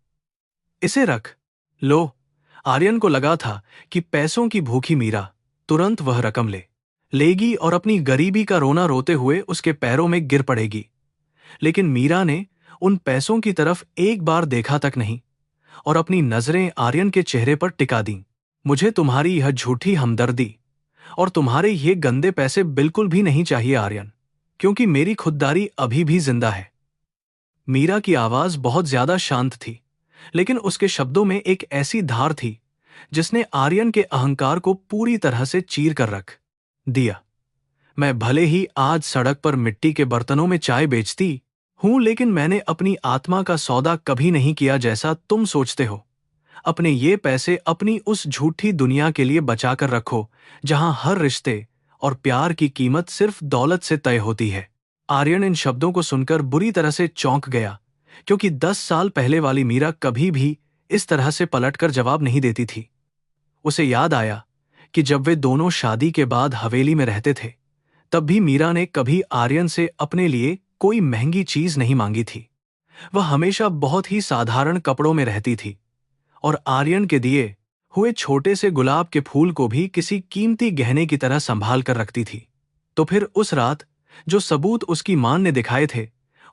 इसे रख लो। आर्यन को लगा था कि पैसों की भूखी मीरा तुरंत वह रकम लेगी और अपनी गरीबी का रोना रोते हुए उसके पैरों में गिर पड़ेगी। लेकिन मीरा ने उन पैसों की तरफ एक बार देखा तक नहीं और अपनी नजरें आर्यन के चेहरे पर टिका दीं। मुझे तुम्हारी यह झूठी हमदर्दी और तुम्हारे ये गंदे पैसे बिल्कुल भी नहीं चाहिए आर्यन, क्योंकि मेरी खुददारी अभी भी जिंदा है। मीरा की आवाज बहुत ज्यादा शांत थी, लेकिन उसके शब्दों में एक ऐसी धार थी जिसने आर्यन के अहंकार को पूरी तरह से चीर कर रख दिया। मैं भले ही आज सड़क पर मिट्टी के बर्तनों में चाय बेचती हूं, लेकिन मैंने अपनी आत्मा का सौदा कभी नहीं किया जैसा तुम सोचते हो। अपने ये पैसे अपनी उस झूठी दुनिया के लिए बचाकर रखो, जहां हर रिश्ते और प्यार की कीमत सिर्फ दौलत से तय होती है। आर्यन इन शब्दों को सुनकर बुरी तरह से चौंक गया, क्योंकि 10 साल पहले वाली मीरा कभी भी इस तरह से पलटकर जवाब नहीं देती थी। उसे याद आया कि जब वे दोनों शादी के बाद हवेली में रहते थे, तब भी मीरा ने कभी आर्यन से अपने लिए कोई महंगी चीज नहीं मांगी थी। वह हमेशा बहुत ही साधारण कपड़ों में रहती थी और आर्यन के दिए हुए छोटे से गुलाब के फूल को भी किसी कीमती गहने की तरह संभाल कर रखती थी। तो फिर उस रात जो सबूत उसकी मां ने दिखाए थे,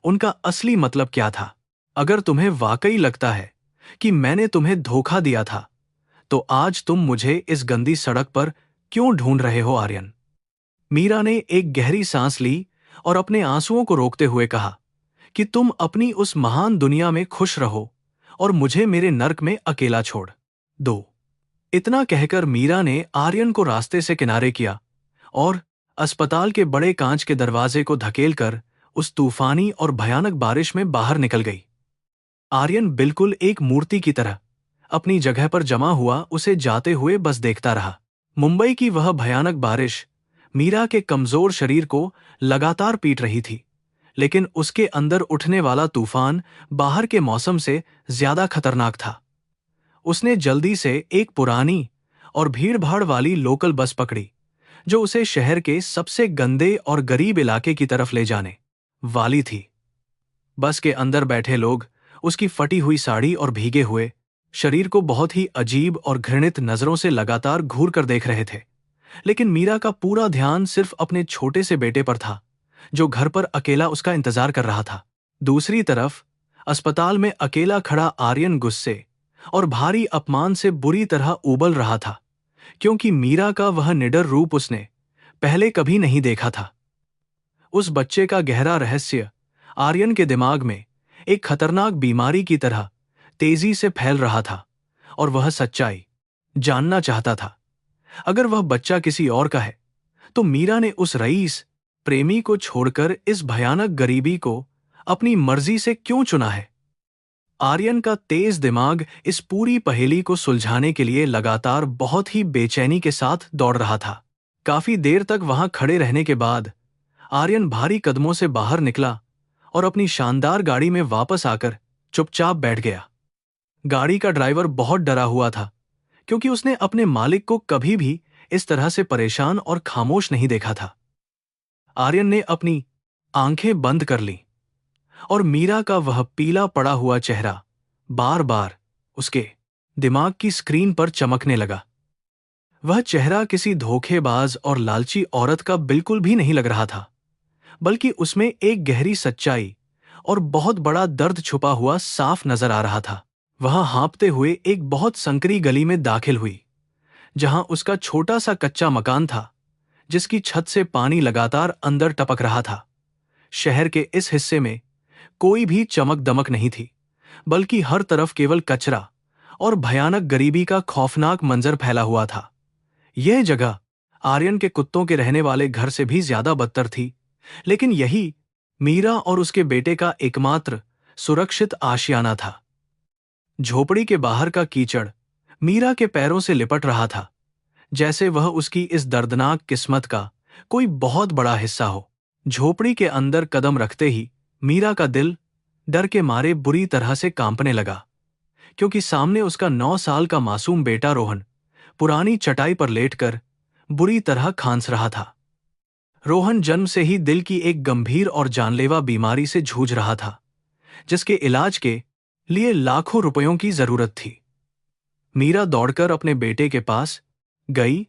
उनका असली मतलब क्या था? अगर तुम्हें वाकई लगता है कि मैंने तुम्हें धोखा दिया था, तो आज तुम मुझे इस गंदी सड़क पर क्यों ढूंढ रहे हो आर्यन? मीरा ने एक गहरी सांस ली और अपने आंसुओं को रोकते हुए कहा कि तुम अपनी उस महान दुनिया में खुश रहो और मुझे मेरे नर्क में अकेला छोड़ दो। इतना कहकर मीरा ने आर्यन को रास्ते से किनारे किया और अस्पताल के बड़े कांच के दरवाजे को धकेलकर उस तूफानी और भयानक बारिश में बाहर निकल गई। आर्यन बिल्कुल एक मूर्ति की तरह अपनी जगह पर जमा हुआ उसे जाते हुए बस देखता रहा। मुंबई की वह भयानक बारिश मीरा के कमजोर शरीर को लगातार पीट रही थी, लेकिन उसके अंदर उठने वाला तूफान बाहर के मौसम से ज्यादा खतरनाक था। उसने जल्दी से एक पुरानी और भीड़भाड़ वाली लोकल बस पकड़ी, जो उसे शहर के सबसे गंदे और गरीब इलाके की तरफ ले जाने वाली थी। बस के अंदर बैठे लोग उसकी फटी हुई साड़ी और भीगे हुए शरीर को बहुत ही अजीब और घृणित नजरों से लगातार घूर कर देख रहे थे। लेकिन मीरा का पूरा ध्यान सिर्फ अपने छोटे से बेटे पर था, जो घर पर अकेला उसका इंतजार कर रहा था। दूसरी तरफ अस्पताल में अकेला खड़ा आर्यन गुस्से और भारी अपमान से बुरी तरह उबल रहा था, क्योंकि मीरा का वह निडर रूप उसने पहले कभी नहीं देखा था। उस बच्चे का गहरा रहस्य आर्यन के दिमाग में एक खतरनाक बीमारी की तरह तेजी से फैल रहा था और वह सच्चाई जानना चाहता था। अगर वह बच्चा किसी और का है, तो मीरा ने उस रईस प्रेमी को छोड़कर इस भयानक गरीबी को अपनी मर्जी से क्यों चुना है? आर्यन का तेज दिमाग इस पूरी पहेली को सुलझाने के लिए लगातार बहुत ही बेचैनी के साथ दौड़ रहा था। काफी देर तक वहां खड़े रहने के बाद आर्यन भारी कदमों से बाहर निकला और अपनी शानदार गाड़ी में वापस आकर चुपचाप बैठ गया। गाड़ी का ड्राइवर बहुत डरा हुआ था, क्योंकि उसने अपने मालिक को कभी भी इस तरह से परेशान और खामोश नहीं देखा था। आर्यन ने अपनी आंखें बंद कर लीं और मीरा का वह पीला पड़ा हुआ चेहरा बार बार उसके दिमाग की स्क्रीन पर चमकने लगा। वह चेहरा किसी धोखेबाज और लालची औरत का बिल्कुल भी नहीं लग रहा था, बल्कि उसमें एक गहरी सच्चाई और बहुत बड़ा दर्द छुपा हुआ साफ नजर आ रहा था। वह हाँफते हुए एक बहुत संकरी गली में दाखिल हुई, जहां उसका छोटा सा कच्चा मकान था, जिसकी छत से पानी लगातार अंदर टपक रहा था। शहर के इस हिस्से में कोई भी चमक दमक नहीं थी, बल्कि हर तरफ केवल कचरा और भयानक गरीबी का खौफनाक मंजर फैला हुआ था। यह जगह आर्यन के कुत्तों के रहने वाले घर से भी ज्यादा बदतर थी, लेकिन यही मीरा और उसके बेटे का एकमात्र सुरक्षित आशियाना था। झोपड़ी के बाहर का कीचड़ मीरा के पैरों से लिपट रहा था, जैसे वह उसकी इस दर्दनाक किस्मत का कोई बहुत बड़ा हिस्सा हो। झोपड़ी के अंदर कदम रखते ही मीरा का दिल डर के मारे बुरी तरह से कांपने लगा, क्योंकि सामने उसका 9 साल का मासूम बेटा रोहन पुरानी चटाई पर लेटकर बुरी तरह खांस रहा था। रोहन जन्म से ही दिल की एक गंभीर और जानलेवा बीमारी से जूझ रहा था, जिसके इलाज के लिए लाखों रुपयों की जरूरत थी। मीरा दौड़कर अपने बेटे के पास गई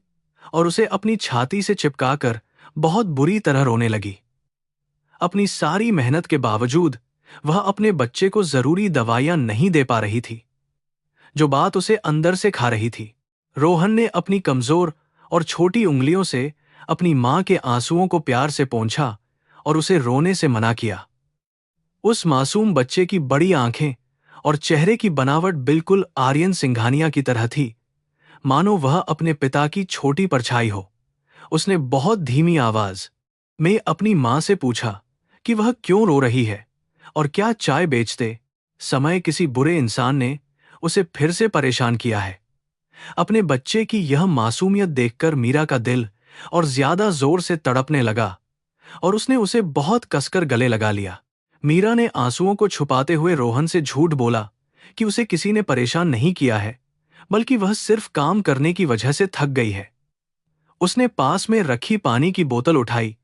और उसे अपनी छाती से चिपकाकर बहुत बुरी तरह रोने लगी। अपनी सारी मेहनत के बावजूद वह अपने बच्चे को जरूरी दवाइयां नहीं दे पा रही थी, जो बात उसे अंदर से खा रही थी। रोहन ने अपनी कमजोर और छोटी उंगलियों से अपनी मां के आंसुओं को प्यार से पोंछा और उसे रोने से मना किया। उस मासूम बच्चे की बड़ी आंखें और चेहरे की बनावट बिल्कुल आर्यन सिंघानिया की तरह थी, मानो वह अपने पिता की छोटी परछाई हो। उसने बहुत धीमी आवाज में अपनी मां से पूछा कि वह क्यों रो रही है और क्या चाय बेचते समय किसी बुरे इंसान ने उसे फिर से परेशान किया है। अपने बच्चे की यह मासूमियत देखकर मीरा का दिल और ज्यादा जोर से तड़पने लगा और उसने उसे बहुत कसकर गले लगा लिया। मीरा ने आंसुओं को छुपाते हुए रोहन से झूठ बोला कि उसे किसी ने परेशान नहीं किया है, बल्कि वह सिर्फ काम करने की वजह से थक गई है। उसने पास में रखी पानी की बोतल उठाई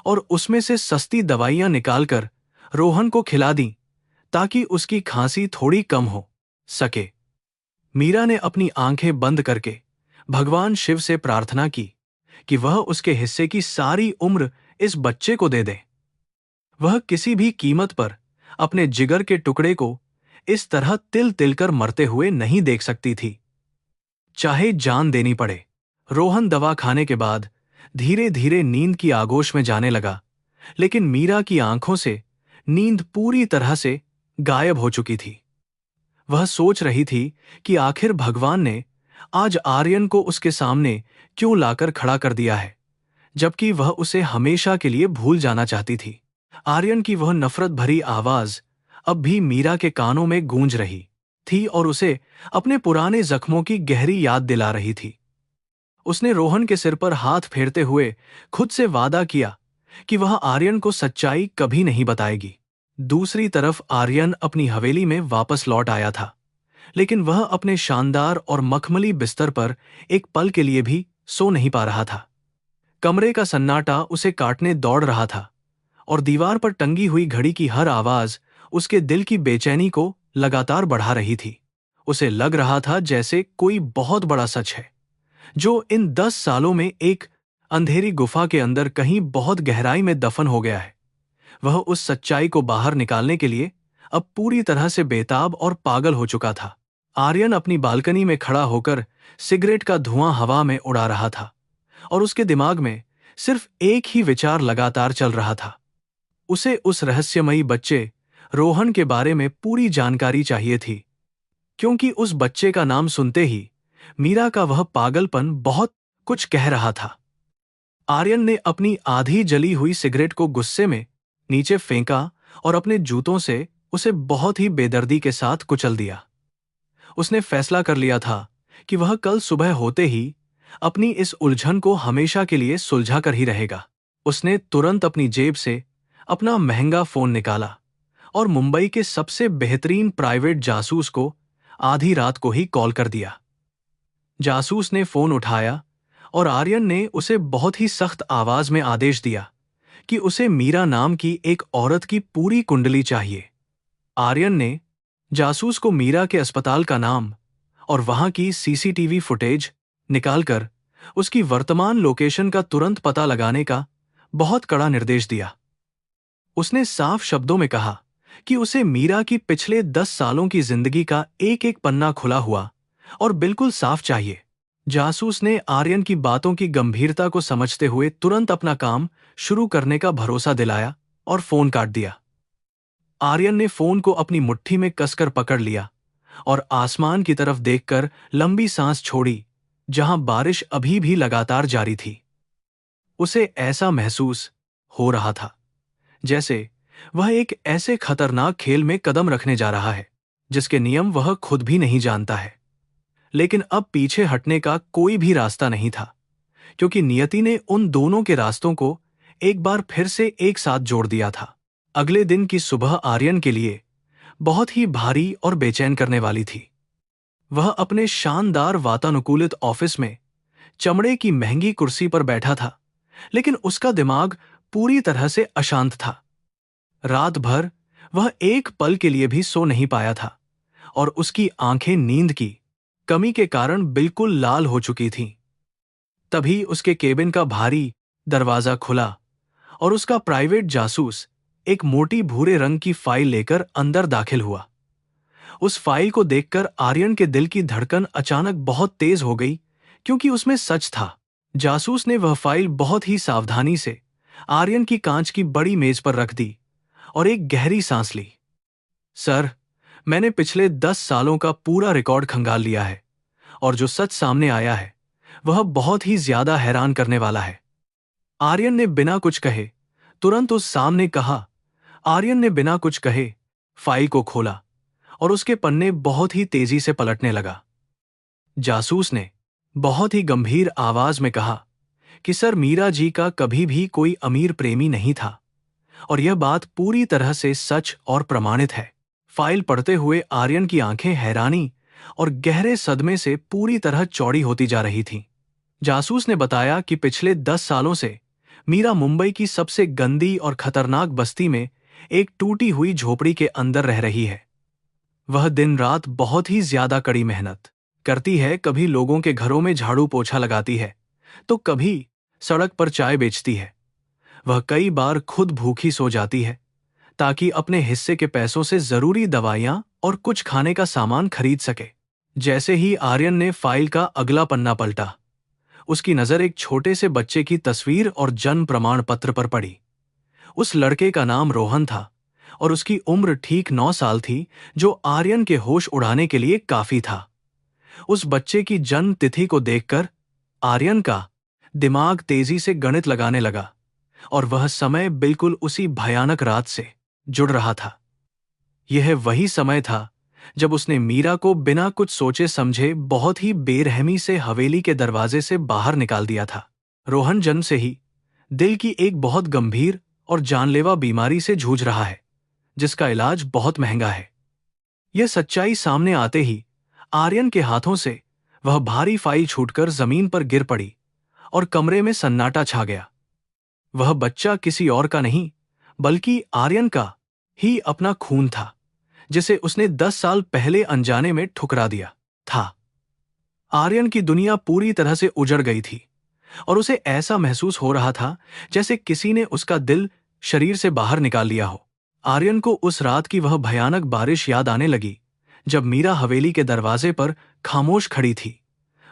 और उसमें से सस्ती दवाइयां निकालकर रोहन को खिला दी, ताकि उसकी खांसी थोड़ी कम हो सके। मीरा ने अपनी आंखें बंद करके भगवान शिव से प्रार्थना की कि वह उसके हिस्से की सारी उम्र इस बच्चे को दे दे। वह किसी भी कीमत पर अपने जिगर के टुकड़े को इस तरह तिल तिल कर मरते हुए नहीं देख सकती थी, चाहे जान देनी पड़े। रोहन दवा खाने के बाद धीरे धीरे नींद की आगोश में जाने लगा, लेकिन मीरा की आंखों से नींद पूरी तरह से गायब हो चुकी थी। वह सोच रही थी कि आखिर भगवान ने आज आर्यन को उसके सामने क्यों लाकर खड़ा कर दिया है, जबकि वह उसे हमेशा के लिए भूल जाना चाहती थी। आर्यन की वह नफरत भरी आवाज अब भी मीरा के कानों में गूंज रही थी और उसे अपने पुराने जख्मों की गहरी याद दिला रही थी। उसने रोहन के सिर पर हाथ फेरते हुए खुद से वादा किया कि वह आर्यन को सच्चाई कभी नहीं बताएगी। दूसरी तरफ आर्यन अपनी हवेली में वापस लौट आया था, लेकिन वह अपने शानदार और मखमली बिस्तर पर एक पल के लिए भी सो नहीं पा रहा था। कमरे का सन्नाटा उसे काटने दौड़ रहा था और दीवार पर टंगी हुई घड़ी की हर आवाज उसके दिल की बेचैनी को लगातार बढ़ा रही थी। उसे लग रहा था जैसे कोई बहुत बड़ा सच है, जो इन 10 सालों में एक अंधेरी गुफा के अंदर कहीं बहुत गहराई में दफन हो गया है। वह उस सच्चाई को बाहर निकालने के लिए अब पूरी तरह से बेताब और पागल हो चुका था। आर्यन अपनी बालकनी में खड़ा होकर सिगरेट का धुआं हवा में उड़ा रहा था और उसके दिमाग में सिर्फ एक ही विचार लगातार चल रहा था। उसे उस रहस्यमयी बच्चे रोहन के बारे में पूरी जानकारी चाहिए थी, क्योंकि उस बच्चे का नाम सुनते ही मीरा का वह पागलपन बहुत कुछ कह रहा था। आर्यन ने अपनी आधी जली हुई सिगरेट को गुस्से में नीचे फेंका और अपने जूतों से उसे बहुत ही बेदर्दी के साथ कुचल दिया। उसने फैसला कर लिया था कि वह कल सुबह होते ही अपनी इस उलझन को हमेशा के लिए सुलझा कर ही रहेगा। उसने तुरंत अपनी जेब से अपना महंगा फोन निकाला और मुंबई के सबसे बेहतरीन प्राइवेट जासूस को आधी रात को ही कॉल कर दिया। जासूस ने फोन उठाया और आर्यन ने उसे बहुत ही सख्त आवाज में आदेश दिया कि उसे मीरा नाम की एक औरत की पूरी कुंडली चाहिए। आर्यन ने जासूस को मीरा के अस्पताल का नाम और वहां की सीसीटीवी फुटेज निकालकर उसकी वर्तमान लोकेशन का तुरंत पता लगाने का बहुत कड़ा निर्देश दिया। उसने साफ शब्दों में कहा कि उसे मीरा की पिछले 10 सालों की जिंदगी का एक एक पन्ना खुला हुआ और बिल्कुल साफ चाहिए। जासूस ने आर्यन की बातों की गंभीरता को समझते हुए तुरंत अपना काम शुरू करने का भरोसा दिलाया और फोन काट दिया। आर्यन ने फोन को अपनी मुट्ठी में कसकर पकड़ लिया और आसमान की तरफ देखकर लंबी सांस छोड़ी, जहां बारिश अभी भी लगातार जारी थी। उसे ऐसा महसूस हो रहा था जैसे वह एक ऐसे खतरनाक खेल में कदम रखने जा रहा है जिसके नियम वह खुद भी नहीं जानता है। लेकिन अब पीछे हटने का कोई भी रास्ता नहीं था, क्योंकि नियति ने उन दोनों के रास्तों को एक बार फिर से एक साथ जोड़ दिया था। अगले दिन की सुबह आर्यन के लिए बहुत ही भारी और बेचैन करने वाली थी। वह अपने शानदार वातानुकूलित ऑफिस में चमड़े की महंगी कुर्सी पर बैठा था, लेकिन उसका दिमाग पूरी तरह से अशांत था। रात भर वह एक पल के लिए भी सो नहीं पाया था और उसकी आंखें नींद की कमी के कारण बिल्कुल लाल हो चुकी थीं। तभी उसके केबिन का भारी दरवाजा खुला और उसका प्राइवेट जासूस एक मोटी भूरे रंग की फाइल लेकर अंदर दाखिल हुआ। उस फाइल को देखकर आर्यन के दिल की धड़कन अचानक बहुत तेज हो गई, क्योंकि उसमें सच था। जासूस ने वह फाइल बहुत ही सावधानी से आर्यन की कांच की बड़ी मेज पर रख दी और एक गहरी सांस ली। सर, मैंने पिछले 10 सालों का पूरा रिकॉर्ड खंगाल लिया है और जो सच सामने आया है वह बहुत ही ज्यादा हैरान करने वाला है। आर्यन ने बिना कुछ कहे तुरंत उस सामने कहा। आर्यन ने बिना कुछ कहे फाइल को खोला और उसके पन्ने बहुत ही तेजी से पलटने लगा। जासूस ने बहुत ही गंभीर आवाज में कहा कि सर, मीरा जी का कभी भी कोई अमीर प्रेमी नहीं था और यह बात पूरी तरह से सच और प्रमाणित है। फाइल पढ़ते हुए आर्यन की आंखें हैरानी और गहरे सदमे से पूरी तरह चौड़ी होती जा रही थीं। जासूस ने बताया कि पिछले 10 सालों से मीरा मुंबई की सबसे गंदी और खतरनाक बस्ती में एक टूटी हुई झोपड़ी के अंदर रह रही है। वह दिन रात बहुत ही ज्यादा कड़ी मेहनत करती है, कभी लोगों के घरों में झाड़ू पोछा लगाती है तो कभी सड़क पर चाय बेचती है। वह कई बार खुद भूखी सो जाती है ताकि अपने हिस्से के पैसों से जरूरी दवाइयां और कुछ खाने का सामान खरीद सके। जैसे ही आर्यन ने फाइल का अगला पन्ना पलटा, उसकी नजर एक छोटे से बच्चे की तस्वीर और जन्म प्रमाण पत्र पर पड़ी। उस लड़के का नाम रोहन था और उसकी उम्र ठीक 9 साल थी, जो आर्यन के होश उड़ाने के लिए काफी था। उस बच्चे की जन्म तिथि को देखकर आर्यन का दिमाग तेजी से गणित लगाने लगा और वह समय बिल्कुल उसी भयानक रात से जुड़ रहा था। यह वही समय था जब उसने मीरा को बिना कुछ सोचे समझे बहुत ही बेरहमी से हवेली के दरवाजे से बाहर निकाल दिया था। रोहन जन्म से ही दिल की एक बहुत गंभीर और जानलेवा बीमारी से जूझ रहा है, जिसका इलाज बहुत महंगा है। यह सच्चाई सामने आते ही आर्यन के हाथों से वह भारी फाइल छूटकर जमीन पर गिर पड़ी और कमरे में सन्नाटा छा गया। वह बच्चा किसी और का नहीं बल्कि आर्यन का ही अपना खून था, जिसे उसने 10 साल पहले अनजाने में ठुकरा दिया था। आर्यन की दुनिया पूरी तरह से उजड़ गई थी और उसे ऐसा महसूस हो रहा था जैसे किसी ने उसका दिल शरीर से बाहर निकाल लिया हो। आर्यन को उस रात की वह भयानक बारिश याद आने लगी जब मीरा हवेली के दरवाजे पर खामोश खड़ी थी।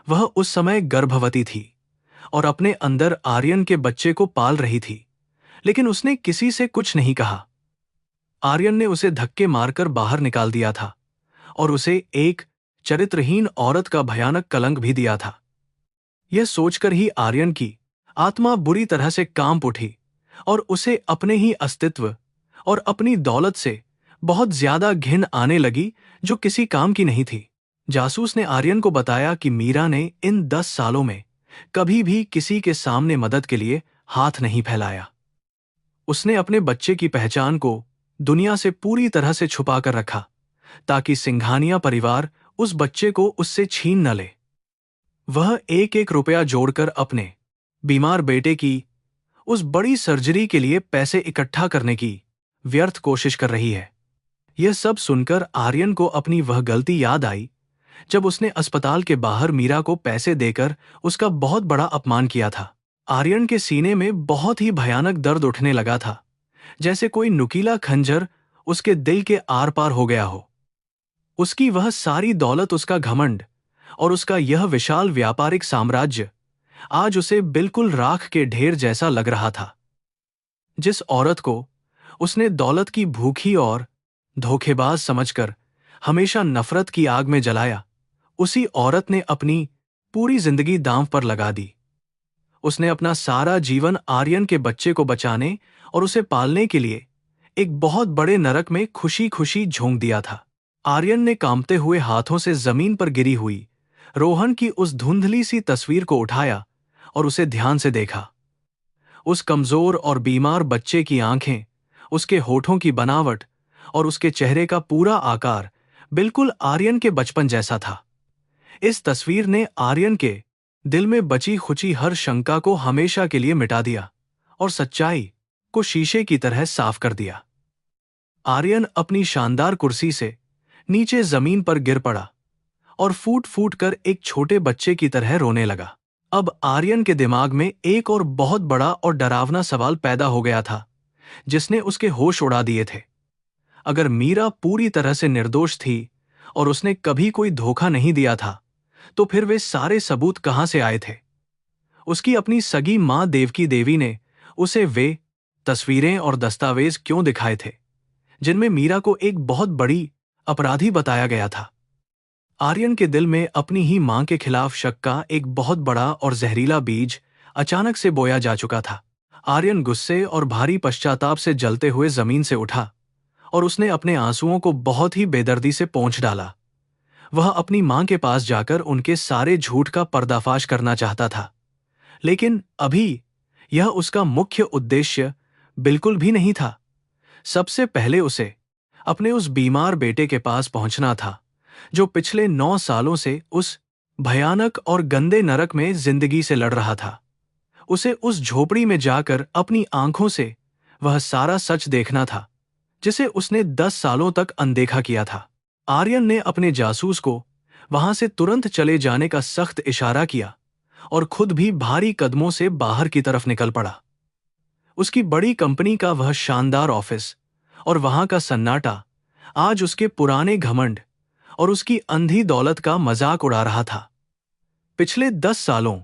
वह उस समय गर्भवती थी और अपने अंदर आर्यन के बच्चे को पाल रही थी, लेकिन उसने किसी से कुछ नहीं कहा। आर्यन ने उसे धक्के मारकर बाहर निकाल दिया था और उसे एक चरित्रहीन औरत का भयानक कलंक भी दिया था। यह सोचकर ही आर्यन की आत्मा बुरी तरह से कांप उठी और उसे अपने ही अस्तित्व और अपनी दौलत से बहुत ज्यादा घिन आने लगी, जो किसी काम की नहीं थी। जासूस ने आर्यन को बताया कि मीरा ने इन 10 सालों में कभी भी किसी के सामने मदद के लिए हाथ नहीं फैलाया। उसने अपने बच्चे की पहचान को दुनिया से पूरी तरह से छुपा कर रखा ताकि सिंघानिया परिवार उस बच्चे को उससे छीन न ले। वह एक एक रुपया जोड़कर अपने बीमार बेटे की उस बड़ी सर्जरी के लिए पैसे इकट्ठा करने की व्यर्थ कोशिश कर रही है। यह सब सुनकर आर्यन को अपनी वह गलती याद आई जब उसने अस्पताल के बाहर मीरा को पैसे देकर उसका बहुत बड़ा अपमान किया था। आर्यन के सीने में बहुत ही भयानक दर्द उठने लगा था, जैसे कोई नुकीला खंजर उसके दिल के आर पार हो गया हो। उसकी वह सारी दौलत, उसका घमंड और उसका यह विशाल व्यापारिक साम्राज्य आज उसे बिल्कुल राख के ढेर जैसा लग रहा था। जिस औरत को उसने दौलत की भूखी और धोखेबाज समझकर हमेशा नफरत की आग में जलाया, उसी औरत ने अपनी पूरी जिंदगी दांव पर लगा दी। उसने अपना सारा जीवन आर्यन के बच्चे को बचाने और उसे पालने के लिए एक बहुत बड़े नरक में खुशी खुशी झोंक दिया था। आर्यन ने कांपते हुए हाथों से जमीन पर गिरी हुई रोहन की उस धुंधली सी तस्वीर को उठाया और उसे ध्यान से देखा। उस कमजोर और बीमार बच्चे की आंखें, उसके होठों की बनावट और उसके चेहरे का पूरा आकार बिल्कुल आर्यन के बचपन जैसा था। इस तस्वीर ने आर्यन के दिल में बची खुची हर शंका को हमेशा के लिए मिटा दिया और सच्चाई को शीशे की तरह साफ कर दिया। आर्यन अपनी शानदार कुर्सी से नीचे जमीन पर गिर पड़ा और फूट फूट कर एक छोटे बच्चे की तरह रोने लगा। अब आर्यन के दिमाग में एक और बहुत बड़ा और डरावना सवाल पैदा हो गया था, जिसने उसके होश उड़ा दिए थे। अगर मीरा पूरी तरह से निर्दोष थी और उसने कभी कोई धोखा नहीं दिया था, तो फिर वे सारे सबूत कहां से आए थे? उसकी अपनी सगी मां देवकी देवी ने उसे वे तस्वीरें और दस्तावेज क्यों दिखाए थे, जिनमें मीरा को एक बहुत बड़ी अपराधी बताया गया था? आर्यन के दिल में अपनी ही मां के खिलाफ शक का एक बहुत बड़ा और जहरीला बीज अचानक से बोया जा चुका था। आर्यन गुस्से और भारी पश्चाताप से जलते हुए जमीन से उठा और उसने अपने आंसुओं को बहुत ही बेदर्दी से पोंछ डाला। वह अपनी मां के पास जाकर उनके सारे झूठ का पर्दाफाश करना चाहता था, लेकिन अभी यह उसका मुख्य उद्देश्य बिल्कुल भी नहीं था। सबसे पहले उसे अपने उस बीमार बेटे के पास पहुंचना था, जो पिछले 9 सालों से उस भयानक और गंदे नरक में जिंदगी से लड़ रहा था। उसे उस झोपड़ी में जाकर अपनी आंखों से वह सारा सच देखना था, जिसे उसने 10 सालों तक अनदेखा किया था। आर्यन ने अपने जासूस को वहां से तुरंत चले जाने का सख्त इशारा किया और खुद भी भारी कदमों से बाहर की तरफ निकल पड़ा। उसकी बड़ी कंपनी का वह शानदार ऑफिस और वहां का सन्नाटा आज उसके पुराने घमंड और उसकी अंधी दौलत का मजाक उड़ा रहा था। पिछले 10 सालों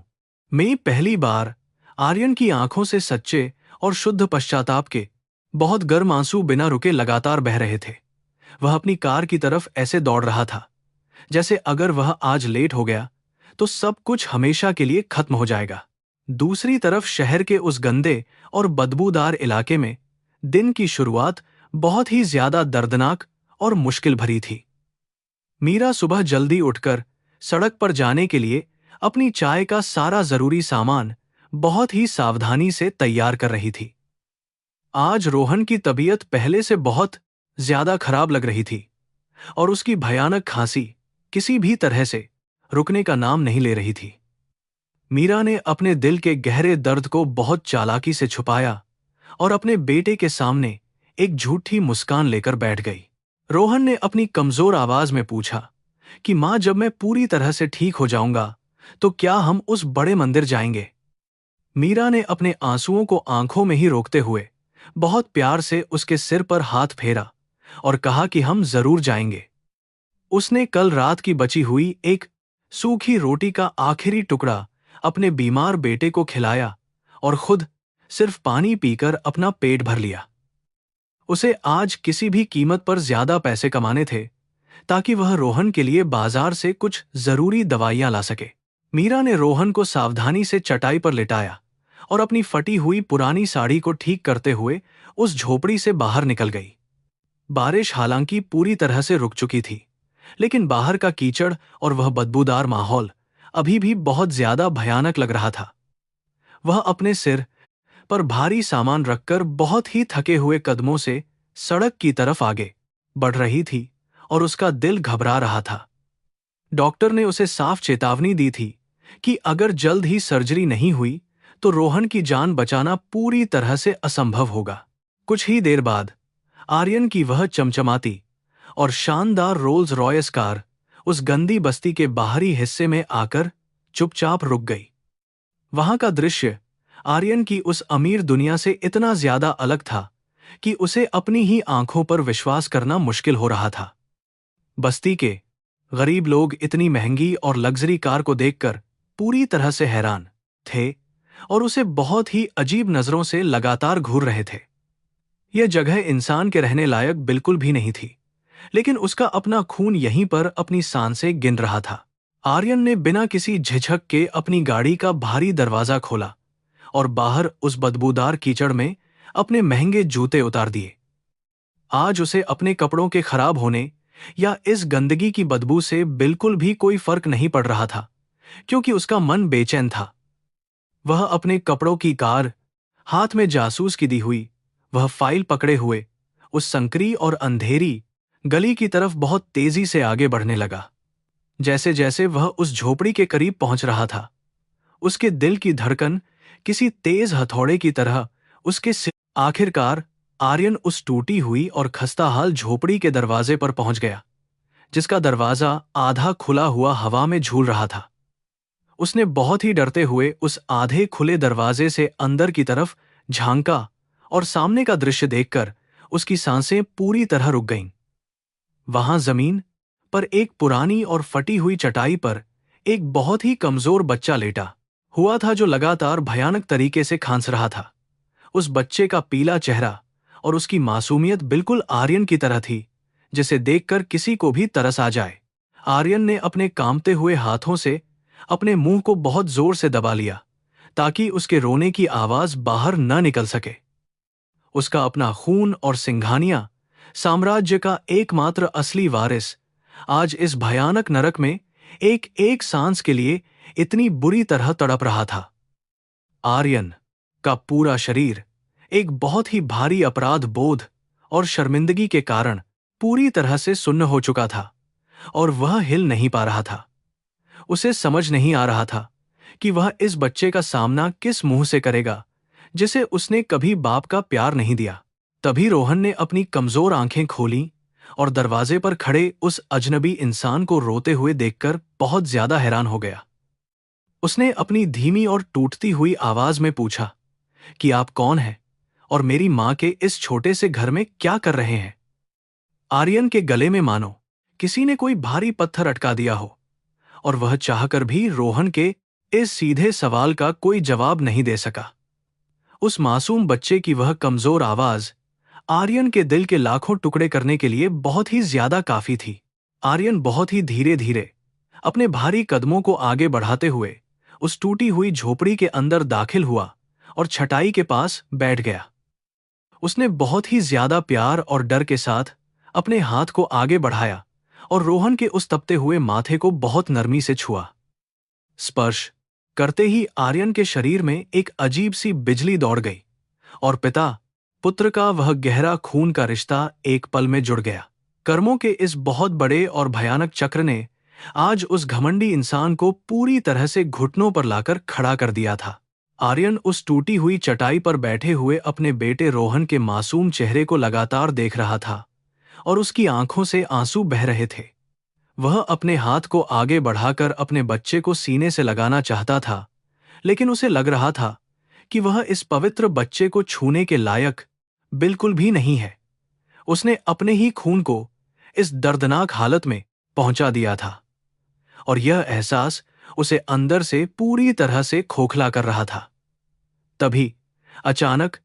में पहली बार आर्यन की आंखों से सच्चे और शुद्ध पश्चाताप के बहुत गर्म आंसू बिना रुके लगातार बह रहे थे। वह अपनी कार की तरफ ऐसे दौड़ रहा था जैसे अगर वह आज लेट हो गया तो सब कुछ हमेशा के लिए खत्म हो जाएगा। दूसरी तरफ शहर के उस गंदे और बदबूदार इलाके में दिन की शुरुआत बहुत ही ज्यादा दर्दनाक और मुश्किल भरी थी। मीरा सुबह जल्दी उठकर सड़क पर जाने के लिए अपनी चाय का सारा जरूरी सामान बहुत ही सावधानी से तैयार कर रही थी। आज रोहन की तबीयत पहले से बहुत ज्यादा खराब लग रही थी और उसकी भयानक खांसी किसी भी तरह से रुकने का नाम नहीं ले रही थी। मीरा ने अपने दिल के गहरे दर्द को बहुत चालाकी से छुपाया और अपने बेटे के सामने एक झूठी मुस्कान लेकर बैठ गई। रोहन ने अपनी कमजोर आवाज में पूछा कि मां, जब मैं पूरी तरह से ठीक हो जाऊंगा तो क्या हम उस बड़े मंदिर जाएंगे? मीरा ने अपने आंसुओं को आंखों में ही रोकते हुए बहुत प्यार से उसके सिर पर हाथ फेरा और कहा कि हम जरूर जाएंगे। उसने कल रात की बची हुई एक सूखी रोटी का आखिरी टुकड़ा अपने बीमार बेटे को खिलाया और खुद सिर्फ पानी पीकर अपना पेट भर लिया। उसे आज किसी भी कीमत पर ज्यादा पैसे कमाने थे ताकि वह रोहन के लिए बाजार से कुछ जरूरी दवाइयां ला सके। मीरा ने रोहन को सावधानी से चटाई पर लिटाया और अपनी फटी हुई पुरानी साड़ी को ठीक करते हुए उस झोपड़ी से बाहर निकल गई। बारिश हालांकि पूरी तरह से रुक चुकी थी, लेकिन बाहर का कीचड़ और वह बदबूदार माहौल अभी भी बहुत ज्यादा भयानक लग रहा था। वह अपने सिर पर भारी सामान रखकर बहुत ही थके हुए कदमों से सड़क की तरफ आगे बढ़ रही थी और उसका दिल घबरा रहा था। डॉक्टर ने उसे साफ चेतावनी दी थी कि अगर जल्द ही सर्जरी नहीं हुई तो रोहन की जान बचाना पूरी तरह से असंभव होगा। कुछ ही देर बाद आर्यन की वह चमचमाती और शानदार रोल्स रॉयस कार उस गंदी बस्ती के बाहरी हिस्से में आकर चुपचाप रुक गई। वहां का दृश्य आर्यन की उस अमीर दुनिया से इतना ज्यादा अलग था कि उसे अपनी ही आंखों पर विश्वास करना मुश्किल हो रहा था। बस्ती के गरीब लोग इतनी महंगी और लग्जरी कार को देखकर पूरी तरह से हैरान थे और उसे बहुत ही अजीब नजरों से लगातार घूर रहे थे। यह जगह इंसान के रहने लायक बिल्कुल भी नहीं थी, लेकिन उसका अपना खून यहीं पर अपनी सांसें गिन रहा था। आर्यन ने बिना किसी झिझक के अपनी गाड़ी का भारी दरवाजा खोला और बाहर उस बदबूदार कीचड़ में अपने महंगे जूते उतार दिए। आज उसे अपने कपड़ों के खराब होने या इस गंदगी की बदबू से बिल्कुल भी कोई फर्क नहीं पड़ रहा था, क्योंकि उसका मन बेचैन था। वह अपने कपड़ों की कार, हाथ में जासूस की दी हुई वह फाइल पकड़े हुए उस संकरी और अंधेरी गली की तरफ बहुत तेजी से आगे बढ़ने लगा। जैसे जैसे वह उस झोपड़ी के करीब पहुंच रहा था, उसके दिल की धड़कन किसी तेज हथौड़े की तरह उसके सिर। आखिरकार आर्यन उस टूटी हुई और खस्ताहाल झोपड़ी के दरवाजे पर पहुंच गया, जिसका दरवाजा आधा खुला हुआ हवा में झूल रहा था। उसने बहुत ही डरते हुए उस आधे खुले दरवाजे से अंदर की तरफ झांका और सामने का दृश्य देखकर उसकी सांसें पूरी तरह रुक गईं। वहां जमीन पर एक पुरानी और फटी हुई चटाई पर एक बहुत ही कमजोर बच्चा लेटा हुआ था, जो लगातार भयानक तरीके से खांस रहा था। उस बच्चे का पीला चेहरा और उसकी मासूमियत बिल्कुल आर्यन की तरह थी, जिसे देखकर किसी को भी तरस आ जाए। आर्यन ने अपने कांपते हुए हाथों से अपने मुंह को बहुत जोर से दबा लिया, ताकि उसके रोने की आवाज बाहर न निकल सके। उसका अपना खून और सिंघानिया साम्राज्य का एकमात्र असली वारिस आज इस भयानक नरक में एक एक सांस के लिए इतनी बुरी तरह तड़प रहा था। आर्यन का पूरा शरीर एक बहुत ही भारी अपराध बोध और शर्मिंदगी के कारण पूरी तरह से सुन्न हो चुका था, और वह हिल नहीं पा रहा था। उसे समझ नहीं आ रहा था कि वह इस बच्चे का सामना किस मुंह से करेगा, जिसे उसने कभी बाप का प्यार नहीं दिया। तभी रोहन ने अपनी कमजोर आंखें खोलीं और दरवाजे पर खड़े उस अजनबी इंसान को रोते हुए देखकर बहुत ज्यादा हैरान हो गया। उसने अपनी धीमी और टूटती हुई आवाज में पूछा कि आप कौन हैं और मेरी मां के इस छोटे से घर में क्या कर रहे हैं। आर्यन के गले में मानो किसी ने कोई भारी पत्थर अटका दिया हो, और वह चाहकर भी रोहन के इस सीधे सवाल का कोई जवाब नहीं दे सका। उस मासूम बच्चे की वह कमजोर आवाज आर्यन के दिल के लाखों टुकड़े करने के लिए बहुत ही ज्यादा काफी थी। आर्यन बहुत ही धीरे धीरे अपने भारी कदमों को आगे बढ़ाते हुए उस टूटी हुई झोपड़ी के अंदर दाखिल हुआ और छटाई के पास बैठ गया। उसने बहुत ही ज्यादा प्यार और डर के साथ अपने हाथ को आगे बढ़ाया और रोहन के उस तपते हुए माथे को बहुत नरमी से छुआ। स्पर्श करते ही आर्यन के शरीर में एक अजीब सी बिजली दौड़ गई, और पिता पुत्र का वह गहरा खून का रिश्ता एक पल में जुड़ गया। कर्मों के इस बहुत बड़े और भयानक चक्र ने आज उस घमंडी इंसान को पूरी तरह से घुटनों पर लाकर खड़ा कर दिया था। आर्यन उस टूटी हुई चटाई पर बैठे हुए अपने बेटे रोहन के मासूम चेहरे को लगातार देख रहा था, और उसकी आंखों से आंसू बह रहे थे। वह अपने हाथ को आगे बढ़ाकर अपने बच्चे को सीने से लगाना चाहता था, लेकिन उसे लग रहा था कि वह इस पवित्र बच्चे को छूने के लायक बिल्कुल भी नहीं है। उसने अपने ही खून को इस दर्दनाक हालत में पहुंचा दिया था, और यह एहसास उसे अंदर से पूरी तरह से खोखला कर रहा था। तभी अचानक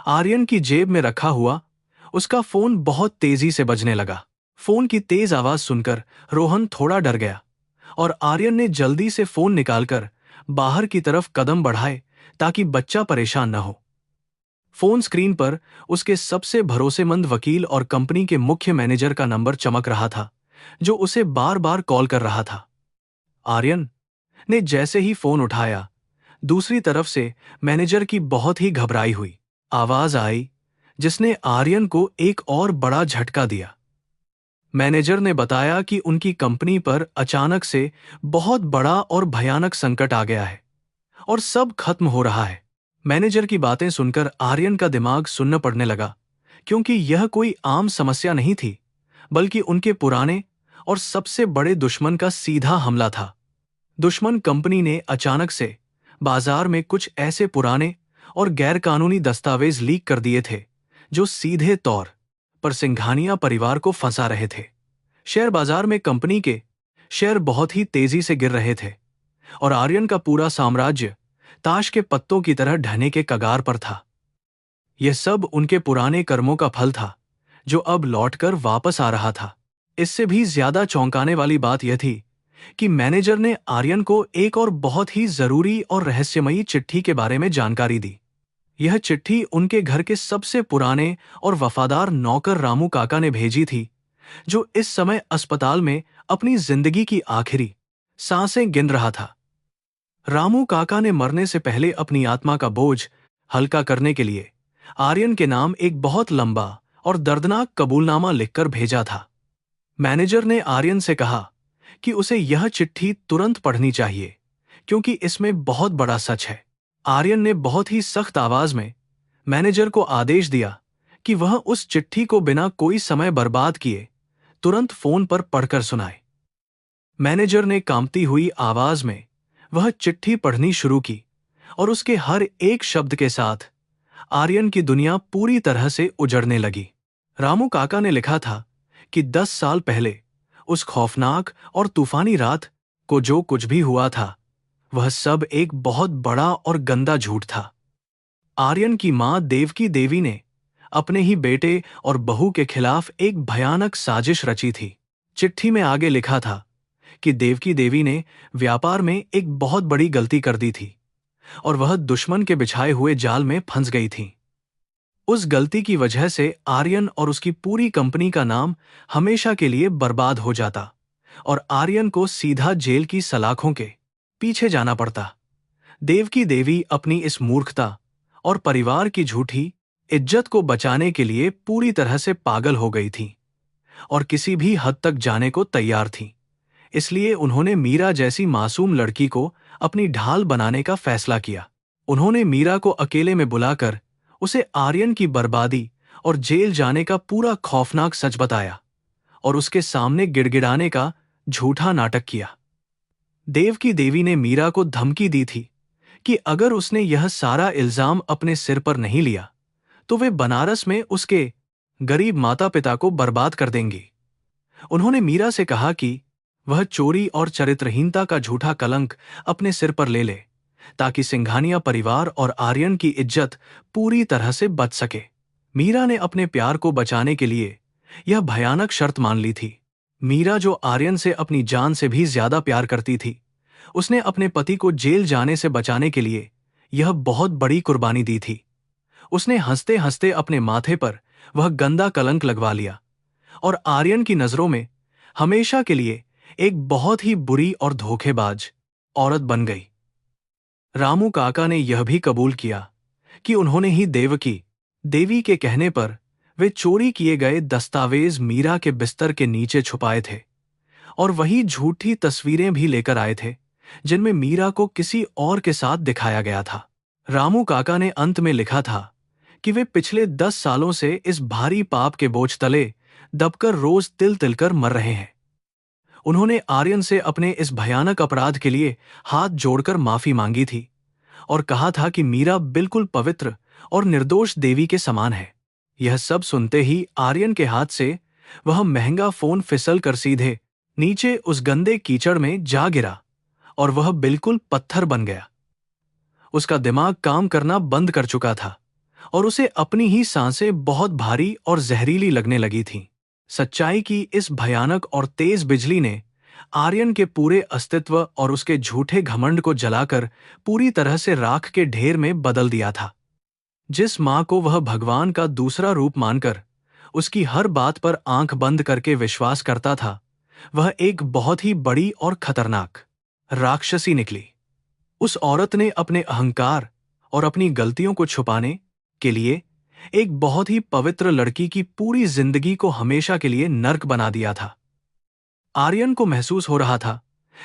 आर्यन की जेब में रखा हुआ उसका फोन बहुत तेजी से बजने लगा। फोन की तेज आवाज सुनकर रोहन थोड़ा डर गया, और आर्यन ने जल्दी से फोन निकालकर बाहर की तरफ कदम बढ़ाए ताकि बच्चा परेशान न हो। फोन स्क्रीन पर उसके सबसे भरोसेमंद वकील और कंपनी के मुख्य मैनेजर का नंबर चमक रहा था, जो उसे बार बार कॉल कर रहा था। आर्यन ने जैसे ही फोन उठाया, दूसरी तरफ से मैनेजर की बहुत ही घबराई हुई आवाज आई, जिसने आर्यन को एक और बड़ा झटका दिया। मैनेजर ने बताया कि उनकी कंपनी पर अचानक से बहुत बड़ा और भयानक संकट आ गया है और सब खत्म हो रहा है। मैनेजर की बातें सुनकर आर्यन का दिमाग सुन्न पड़ने लगा, क्योंकि यह कोई आम समस्या नहीं थी, बल्कि उनके पुराने और सबसे बड़े दुश्मन का सीधा हमला था। दुश्मन कंपनी ने अचानक से बाजार में कुछ ऐसे पुराने और गैरकानूनी दस्तावेज लीक कर दिए थे, जो सीधे तौर पर सिंघानिया परिवार को फंसा रहे थे। शेयर बाजार में कंपनी के शेयर बहुत ही तेजी से गिर रहे थे, और आर्यन का पूरा साम्राज्य ताश के पत्तों की तरह ढहने के कगार पर था। यह सब उनके पुराने कर्मों का फल था, जो अब लौटकर वापस आ रहा था। इससे भी ज्यादा चौंकाने वाली बात यह थी कि मैनेजर ने आर्यन को एक और बहुत ही जरूरी और रहस्यमयी चिट्ठी के बारे में जानकारी दी। यह चिट्ठी उनके घर के सबसे पुराने और वफादार नौकर रामू काका ने भेजी थी, जो इस समय अस्पताल में अपनी जिंदगी की आखिरी सांसें गिन रहा था। रामू काका ने मरने से पहले अपनी आत्मा का बोझ हल्का करने के लिए आर्यन के नाम एक बहुत लंबा और दर्दनाक कबूलनामा लिखकर भेजा था। मैनेजर ने आर्यन से कहा कि उसे यह चिट्ठी तुरंत पढ़नी चाहिए, क्योंकि इसमें बहुत बड़ा सच है। आर्यन ने बहुत ही सख्त आवाज में मैनेजर को आदेश दिया कि वह उस चिट्ठी को बिना कोई समय बर्बाद किए तुरंत फोन पर पढ़कर सुनाए। मैनेजर ने कांपती हुई आवाज में वह चिट्ठी पढ़नी शुरू की और उसके हर एक शब्द के साथ आर्यन की दुनिया पूरी तरह से उजड़ने लगी। रामू काका ने लिखा था कि 10 साल पहले उस खौफनाक और तूफानी रात को जो कुछ भी हुआ था, वह सब एक बहुत बड़ा और गंदा झूठ था। आर्यन की मां देवकी देवी ने अपने ही बेटे और बहू के खिलाफ एक भयानक साजिश रची थी। चिट्ठी में आगे लिखा था कि देवकी देवी ने व्यापार में एक बहुत बड़ी गलती कर दी थी और वह दुश्मन के बिछाए हुए जाल में फंस गई थी। उस गलती की वजह से आर्यन और उसकी पूरी कंपनी का नाम हमेशा के लिए बर्बाद हो जाता और आर्यन को सीधा जेल की सलाखों के पीछे जाना पड़ता। देवकी देवी अपनी इस मूर्खता और परिवार की झूठी इज्जत को बचाने के लिए पूरी तरह से पागल हो गई थी और किसी भी हद तक जाने को तैयार थी। इसलिए उन्होंने मीरा जैसी मासूम लड़की को अपनी ढाल बनाने का फैसला किया। उन्होंने मीरा को अकेले में बुलाकर उसे आर्यन की बर्बादी और जेल जाने का पूरा खौफनाक सच बताया और उसके सामने गिड़गिड़ाने का झूठा नाटक किया। देवकी देवी ने मीरा को धमकी दी थी कि अगर उसने यह सारा इल्जाम अपने सिर पर नहीं लिया तो वे बनारस में उसके गरीब माता पिता को बर्बाद कर देंगी। उन्होंने मीरा से कहा कि वह चोरी और चरित्रहीनता का झूठा कलंक अपने सिर पर ले ले, ताकि सिंघानिया परिवार और आर्यन की इज्जत पूरी तरह से बच सके। मीरा ने अपने प्यार को बचाने के लिए यह भयानक शर्त मान ली थी। मीरा, जो आर्यन से अपनी जान से भी ज्यादा प्यार करती थी, उसने अपने पति को जेल जाने से बचाने के लिए यह बहुत बड़ी कुर्बानी दी थी। उसने हंसते हंसते अपने माथे पर वह गंदा कलंक लगवा लिया और आर्यन की नजरों में हमेशा के लिए एक बहुत ही बुरी और धोखेबाज औरत बन गई। रामू काका ने यह भी कबूल किया कि उन्होंने ही देवकी देवी के कहने पर वे चोरी किए गए दस्तावेज मीरा के बिस्तर के नीचे छुपाए थे और वही झूठी तस्वीरें भी लेकर आए थे जिनमें मीरा को किसी और के साथ दिखाया गया था। रामू काका ने अंत में लिखा था कि वे पिछले 10 सालों से इस भारी पाप के बोझ तले दबकर रोज तिल तिल कर मर रहे हैं। उन्होंने आर्यन से अपने इस भयानक अपराध के लिए हाथ जोड़कर माफी मांगी थी और कहा था कि मीरा बिल्कुल पवित्र और निर्दोष देवी के समान है। यह सब सुनते ही आर्यन के हाथ से वह महंगा फोन फिसल कर सीधे नीचे उस गंदे कीचड़ में जा गिरा और वह बिल्कुल पत्थर बन गया। उसका दिमाग काम करना बंद कर चुका था और उसे अपनी ही सांसें बहुत भारी और जहरीली लगने लगी थीं। सच्चाई की इस भयानक और तेज बिजली ने आर्यन के पूरे अस्तित्व और उसके झूठे घमंड को जलाकर पूरी तरह से राख के ढेर में बदल दिया था। जिस मां को वह भगवान का दूसरा रूप मानकर उसकी हर बात पर आंख बंद करके विश्वास करता था, वह एक बहुत ही बड़ी और खतरनाक राक्षसी निकली। उस औरत ने अपने अहंकार और अपनी गलतियों को छुपाने के लिए एक बहुत ही पवित्र लड़की की पूरी जिंदगी को हमेशा के लिए नर्क बना दिया था। आर्यन को महसूस हो रहा था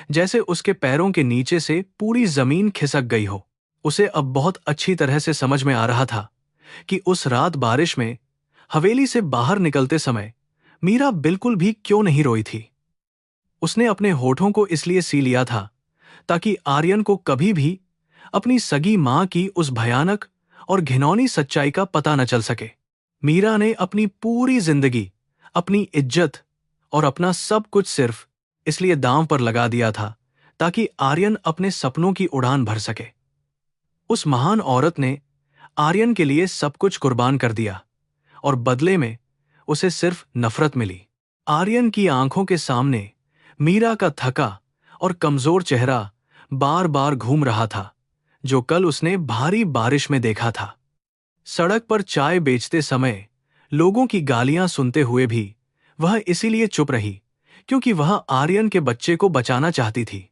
जैसे उसके पैरों के नीचे से पूरी जमीन खिसक गई हो। उसे अब बहुत अच्छी तरह से समझ में आ रहा था कि उस रात बारिश में हवेली से बाहर निकलते समय मीरा बिल्कुल भी क्यों नहीं रोई थी। उसने अपने होठों को इसलिए सी लिया था ताकि आर्यन को कभी भी अपनी सगी मां की उस भयानक और घिनौनी सच्चाई का पता न चल सके। मीरा ने अपनी पूरी जिंदगी, अपनी इज्जत और अपना सब कुछ सिर्फ इसलिए दांव पर लगा दिया था ताकि आर्यन अपने सपनों की उड़ान भर सके। उस महान औरत ने आर्यन के लिए सब कुछ कुर्बान कर दिया और बदले में उसे सिर्फ नफरत मिली। आर्यन की आंखों के सामने मीरा का थका और कमजोर चेहरा बार बार घूम रहा था, जो कल उसने भारी बारिश में देखा था। सड़क पर चाय बेचते समय लोगों की गालियां सुनते हुए भी वह इसीलिए चुप रही क्योंकि वह आर्यन के बच्चे को बचाना चाहती थी।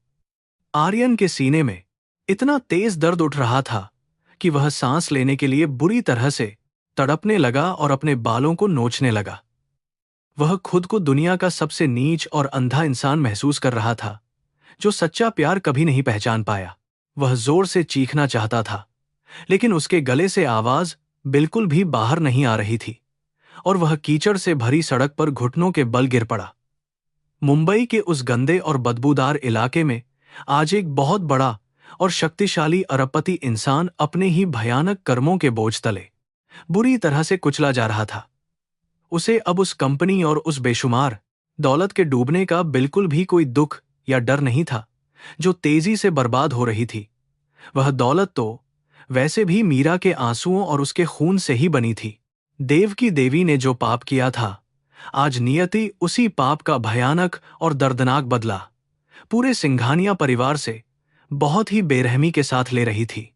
आर्यन के सीने में इतना तेज दर्द उठ रहा था कि वह सांस लेने के लिए बुरी तरह से तड़पने लगा और अपने बालों को नोचने लगा। वह खुद को दुनिया का सबसे नीच और अंधा इंसान महसूस कर रहा था, जो सच्चा प्यार कभी नहीं पहचान पाया। वह जोर से चीखना चाहता था, लेकिन उसके गले से आवाज बिल्कुल भी बाहर नहीं आ रही थी और वह कीचड़ से भरी सड़क पर घुटनों के बल गिर पड़ा। मुंबई के उस गंदे और बदबूदार इलाके में आज एक बहुत बड़ा और शक्तिशाली अरबपति इंसान अपने ही भयानक कर्मों के बोझ तले बुरी तरह से कुचला जा रहा था। उसे अब उस कंपनी और उस बेशुमार दौलत के डूबने का बिल्कुल भी कोई दुख या डर नहीं था, जो तेजी से बर्बाद हो रही थी। वह दौलत तो वैसे भी मीरा के आंसुओं और उसके खून से ही बनी थी। देव की देवी ने जो पाप किया था, आज नियति उसी पाप का भयानक और दर्दनाक बदला पूरे सिंघानिया परिवार से बहुत ही बेरहमी के साथ ले रही थी।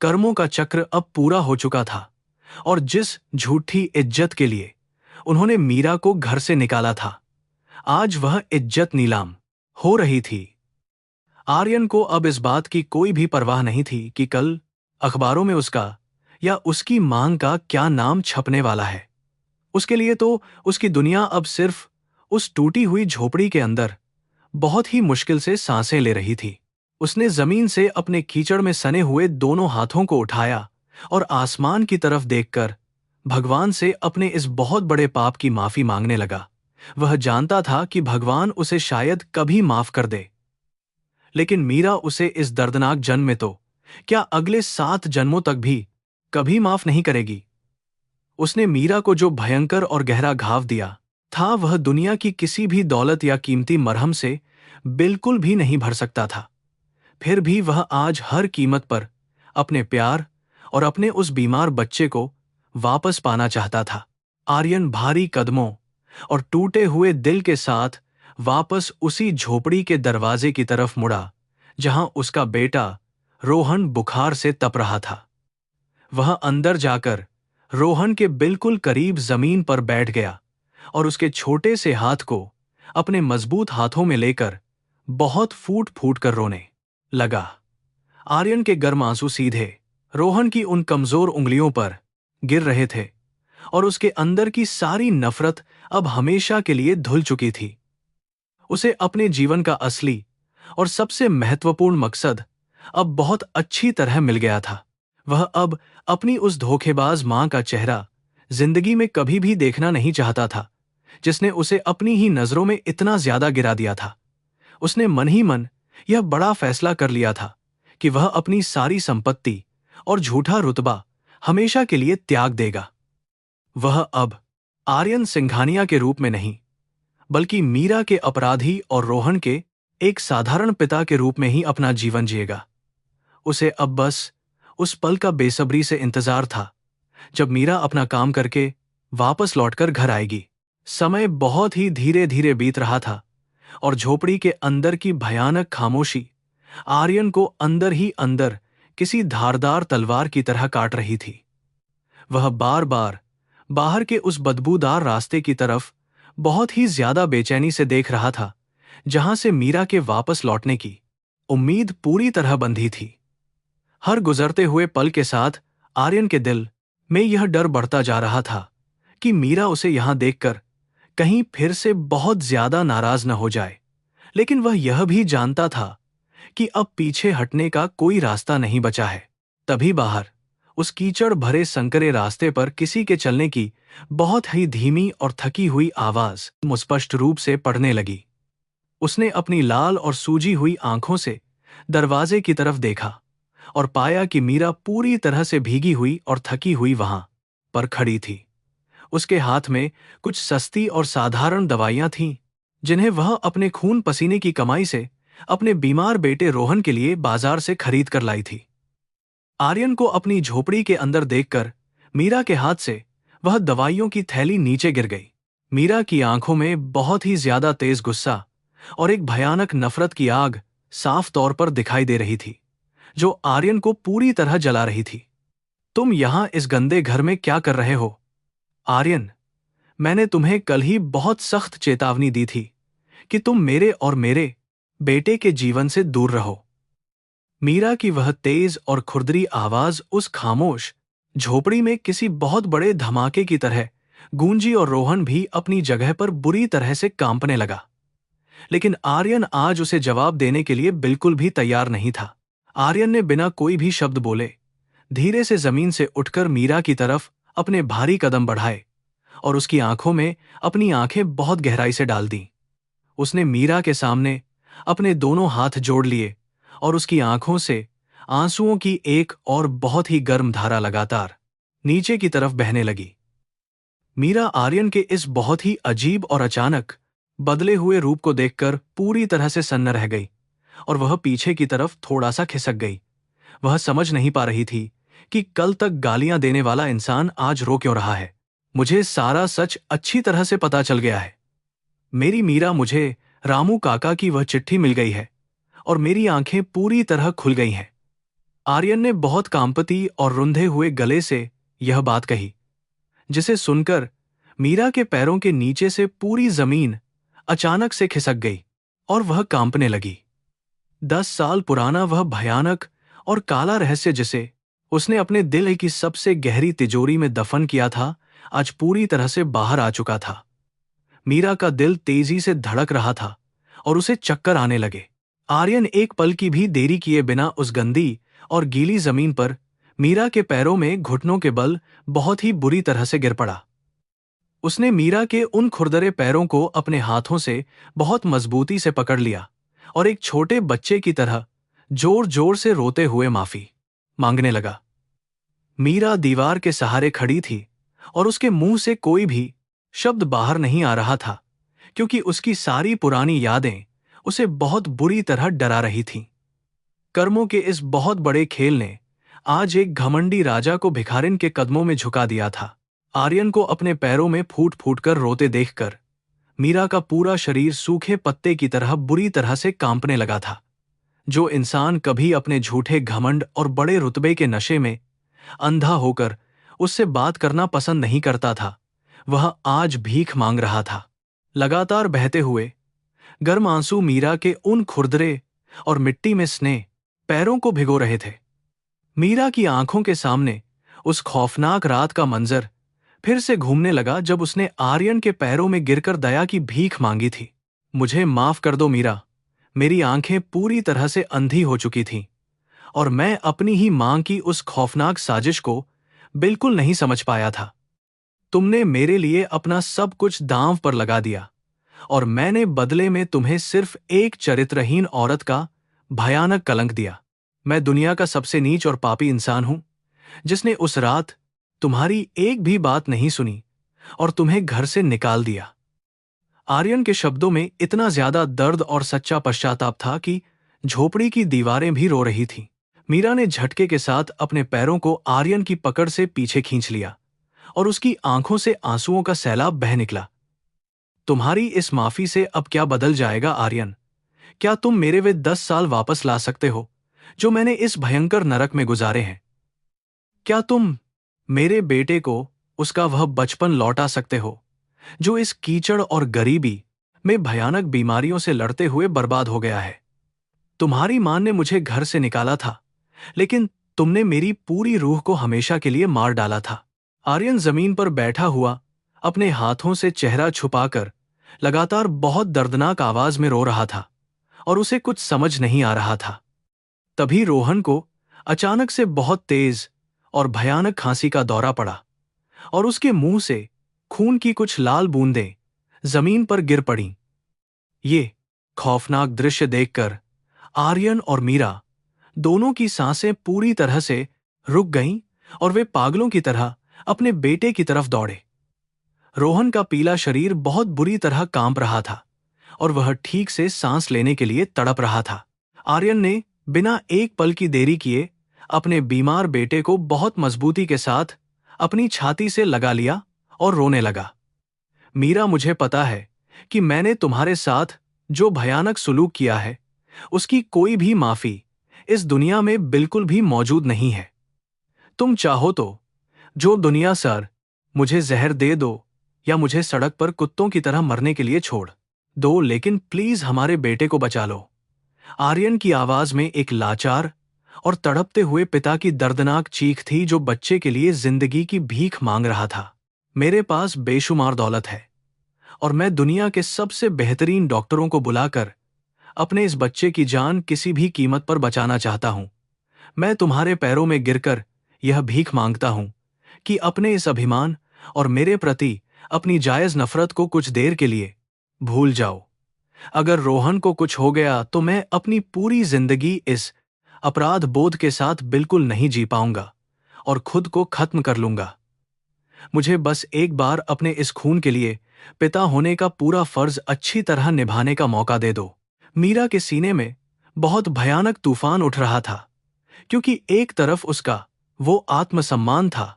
कर्मों का चक्र अब पूरा हो चुका था और जिस झूठी इज्जत के लिए उन्होंने मीरा को घर से निकाला था, आज वह इज्जत नीलाम हो रही थी। आर्यन को अब इस बात की कोई भी परवाह नहीं थी कि कल अखबारों में उसका या उसकी मांग का क्या नाम छपने वाला है। उसके लिए तो उसकी दुनिया अब सिर्फ उस टूटी हुई झोपड़ी के अंदर बहुत ही मुश्किल से सांसें ले रही थी। उसने जमीन से अपने कीचड़ में सने हुए दोनों हाथों को उठाया और आसमान की तरफ देखकर भगवान से अपने इस बहुत बड़े पाप की माफी मांगने लगा। वह जानता था कि भगवान उसे शायद कभी माफ कर दे, लेकिन मीरा उसे इस दर्दनाक जन्म में तो क्या अगले 7 जन्मों तक भी कभी माफ नहीं करेगी। उसने मीरा को जो भयंकर और गहरा घाव दिया था, वह दुनिया की किसी भी दौलत या कीमती मरहम से बिल्कुल भी नहीं भर सकता था। फिर भी वह आज हर कीमत पर अपने प्यार और अपने उस बीमार बच्चे को वापस पाना चाहता था। आर्यन भारी कदमों और टूटे हुए दिल के साथ वापस उसी झोपड़ी के दरवाजे की तरफ मुड़ा जहां उसका बेटा रोहन बुखार से तप रहा था। वह अंदर जाकर रोहन के बिल्कुल करीब जमीन पर बैठ गया और उसके छोटे से हाथ को अपने मजबूत हाथों में लेकर बहुत फूट फूट कर रोने लगा। आर्यन के गर्म आंसू सीधे रोहन की उन कमजोर उंगलियों पर गिर रहे थे और उसके अंदर की सारी नफरत अब हमेशा के लिए धुल चुकी थी। उसे अपने जीवन का असली और सबसे महत्वपूर्ण मकसद अब बहुत अच्छी तरह मिल गया था। वह अब अपनी उस धोखेबाज मां का चेहरा जिंदगी में कभी भी देखना नहीं चाहता था, जिसने उसे अपनी ही नजरों में इतना ज्यादा गिरा दिया था। उसने मन ही मन यह बड़ा फैसला कर लिया था कि वह अपनी सारी संपत्ति और झूठा रुतबा हमेशा के लिए त्याग देगा। वह अब आर्यन सिंघानिया के रूप में नहीं, बल्कि मीरा के अपराधी और रोहन के एक साधारण पिता के रूप में ही अपना जीवन जिएगा। उसे अब बस उस पल का बेसब्री से इंतजार था जब मीरा अपना काम करके वापस लौटकर घर आएगी। समय बहुत ही धीरे धीरे बीत रहा था और झोपड़ी के अंदर की भयानक खामोशी आर्यन को अंदर ही अंदर किसी धारदार तलवार की तरह काट रही थी। वह बार बार बाहर के उस बदबूदार रास्ते की तरफ बहुत ही ज्यादा बेचैनी से देख रहा था, जहां से मीरा के वापस लौटने की उम्मीद पूरी तरह बंधी थी। हर गुजरते हुए पल के साथ आर्यन के दिल में यह डर बढ़ता जा रहा था कि मीरा उसे यहां देखकर कहीं फिर से बहुत ज्यादा नाराज न हो जाए। लेकिन वह यह भी जानता था कि अब पीछे हटने का कोई रास्ता नहीं बचा है। तभी बाहर उस कीचड़ भरे संकरे रास्ते पर किसी के चलने की बहुत ही धीमी और थकी हुई आवाज स्पष्ट रूप से पड़ने लगी। उसने अपनी लाल और सूजी हुई आंखों से दरवाजे की तरफ देखा और पाया कि मीरा पूरी तरह से भीगी हुई और थकी हुई वहां पर खड़ी थी। उसके हाथ में कुछ सस्ती और साधारण दवाइयां थीं, जिन्हें वह अपने खून पसीने की कमाई से अपने बीमार बेटे रोहन के लिए बाजार से खरीद कर लाई थी। आर्यन को अपनी झोपड़ी के अंदर देखकर मीरा के हाथ से वह दवाइयों की थैली नीचे गिर गई। मीरा की आंखों में बहुत ही ज्यादा तेज गुस्सा और एक भयानक नफरत की आग साफ तौर पर दिखाई दे रही थी, जो आर्यन को पूरी तरह जला रही थी। तुम यहां इस गंदे घर में क्या कर रहे हो? आर्यन, मैंने तुम्हें कल ही बहुत सख्त चेतावनी दी थी कि तुम मेरे और मेरे बेटे के जीवन से दूर रहो। मीरा की वह तेज और खुरदरी आवाज उस खामोश झोपड़ी में किसी बहुत बड़े धमाके की तरह गूंजी और रोहन भी अपनी जगह पर बुरी तरह से कांपने लगा। लेकिन आर्यन आज उसे जवाब देने के लिए बिल्कुल भी तैयार नहीं था। आर्यन ने बिना कोई भी शब्द बोले धीरे से जमीन से उठकर मीरा की तरफ अपने भारी कदम बढ़ाए और उसकी आंखों में अपनी आंखें बहुत गहराई से डाल दी। उसने मीरा के सामने अपने दोनों हाथ जोड़ लिए और उसकी आंखों से आंसुओं की एक और बहुत ही गर्म धारा लगातार नीचे की तरफ बहने लगी। मीरा आर्यन के इस बहुत ही अजीब और अचानक बदले हुए रूप को देखकर पूरी तरह से सन्न रह गई और वह पीछे की तरफ थोड़ा सा खिसक गई। वह समझ नहीं पा रही थी कि कल तक गालियां देने वाला इंसान आज रो क्यों रहा है। मुझे सारा सच अच्छी तरह से पता चल गया है। मेरी मीरा, मुझे रामू काका की वह चिट्ठी मिल गई है और मेरी आंखें पूरी तरह खुल गई हैं। आर्यन ने बहुत कांपती और रुंधे हुए गले से यह बात कही, जिसे सुनकर मीरा के पैरों के नीचे से पूरी जमीन अचानक से खिसक गई और वह कांपने लगी। 10 साल पुराना वह भयानक और काला रहस्य जिसे उसने अपने दिल की सबसे गहरी तिजोरी में दफन किया था, आज पूरी तरह से बाहर आ चुका था। मीरा का दिल तेजी से धड़क रहा था और उसे चक्कर आने लगे। आर्यन एक पल की भी देरी किए बिना उस गंदी और गीली जमीन पर मीरा के पैरों में घुटनों के बल बहुत ही बुरी तरह से गिर पड़ा। उसने मीरा के उन खुरदरे पैरों को अपने हाथों से बहुत मजबूती से पकड़ लिया और एक छोटे बच्चे की तरह जोर जोर से रोते हुए माफी मांगने लगा। मीरा दीवार के सहारे खड़ी थी और उसके मुंह से कोई भी शब्द बाहर नहीं आ रहा था, क्योंकि उसकी सारी पुरानी यादें उसे बहुत बुरी तरह डरा रही थीं। कर्मों के इस बहुत बड़े खेल ने आज एक घमंडी राजा को भिखारिन के कदमों में झुका दिया था। आर्यन को अपने पैरों में फूट फूट कर रोते देखकर मीरा का पूरा शरीर सूखे पत्ते की तरह बुरी तरह से कांपने लगा था। जो इंसान कभी अपने झूठे घमंड और बड़े रुतबे के नशे में अंधा होकर उससे बात करना पसंद नहीं करता था, वह आज भीख मांग रहा था। लगातार बहते हुए गर्म आंसू मीरा के उन खुरदरे और मिट्टी में स्नेह पैरों को भिगो रहे थे। मीरा की आंखों के सामने उस खौफनाक रात का मंजर फिर से घूमने लगा जब उसने आर्यन के पैरों में गिरकर दया की भीख मांगी थी। मुझे माफ कर दो मीरा, मेरी आंखें पूरी तरह से अंधी हो चुकी थीं और मैं अपनी ही मां की उस खौफनाक साजिश को बिल्कुल नहीं समझ पाया था। तुमने मेरे लिए अपना सब कुछ दांव पर लगा दिया और मैंने बदले में तुम्हें सिर्फ एक चरित्रहीन औरत का भयानक कलंक दिया। मैं दुनिया का सबसे नीच और पापी इंसान हूं, जिसने उस रात तुम्हारी एक भी बात नहीं सुनी और तुम्हें घर से निकाल दिया। आर्यन के शब्दों में इतना ज्यादा दर्द और सच्चा पश्चाताप था कि झोपड़ी की दीवारें भी रो रही थीं। मीरा ने झटके के साथ अपने पैरों को आर्यन की पकड़ से पीछे खींच लिया और उसकी आंखों से आंसुओं का सैलाब बह निकला। तुम्हारी इस माफी से अब क्या बदल जाएगा आर्यन? क्या तुम मेरे वे 10 साल वापस ला सकते हो जो मैंने इस भयंकर नरक में गुजारे हैं? क्या तुम मेरे बेटे को उसका वह बचपन लौटा सकते हो जो इस कीचड़ और गरीबी में भयानक बीमारियों से लड़ते हुए बर्बाद हो गया है? तुम्हारी मां ने मुझे घर से निकाला था, लेकिन तुमने मेरी पूरी रूह को हमेशा के लिए मार डाला था। आर्यन जमीन पर बैठा हुआ अपने हाथों से चेहरा छुपाकर लगातार बहुत दर्दनाक आवाज में रो रहा था और उसे कुछ समझ नहीं आ रहा था। तभी रोहन को अचानक से बहुत तेज और भयानक खांसी का दौरा पड़ा और उसके मुंह से खून की कुछ लाल बूंदें जमीन पर गिर पड़ीं। ये खौफनाक दृश्य देखकर आर्यन और मीरा दोनों की सांसें पूरी तरह से रुक गईं और वे पागलों की तरह अपने बेटे की तरफ दौड़े। रोहन का पीला शरीर बहुत बुरी तरह कांप रहा था और वह ठीक से सांस लेने के लिए तड़प रहा था। आर्यन ने बिना एक पल की देरी किए अपने बीमार बेटे को बहुत मजबूती के साथ अपनी छाती से लगा लिया और रोने लगा। मीरा, मुझे पता है कि मैंने तुम्हारे साथ जो भयानक सुलूक किया है उसकी कोई भी माफी इस दुनिया में बिल्कुल भी मौजूद नहीं है। तुम चाहो तो जो दुनिया सर मुझे जहर दे दो या मुझे सड़क पर कुत्तों की तरह मरने के लिए छोड़ दो, लेकिन प्लीज हमारे बेटे को बचा लो। आर्यन की आवाज में एक लाचार और तड़पते हुए पिता की दर्दनाक चीख थी जो बच्चे के लिए जिंदगी की भीख मांग रहा था। मेरे पास बेशुमार दौलत है और मैं दुनिया के सबसे बेहतरीन डॉक्टरों को बुलाकर अपने इस बच्चे की जान किसी भी कीमत पर बचाना चाहता हूं। मैं तुम्हारे पैरों में गिरकर यह भीख मांगता हूं कि अपने इस अभिमान और मेरे प्रति अपनी जायज नफरत को कुछ देर के लिए भूल जाओ। अगर रोहन को कुछ हो गया तो मैं अपनी पूरी जिंदगी इस अपराध बोध के साथ बिल्कुल नहीं जी पाऊंगा और खुद को खत्म कर लूंगा। मुझे बस एक बार अपने इस खून के लिए पिता होने का पूरा फर्ज अच्छी तरह निभाने का मौका दे दो। मीरा के सीने में बहुत भयानक तूफान उठ रहा था, क्योंकि एक तरफ उसका वो आत्मसम्मान था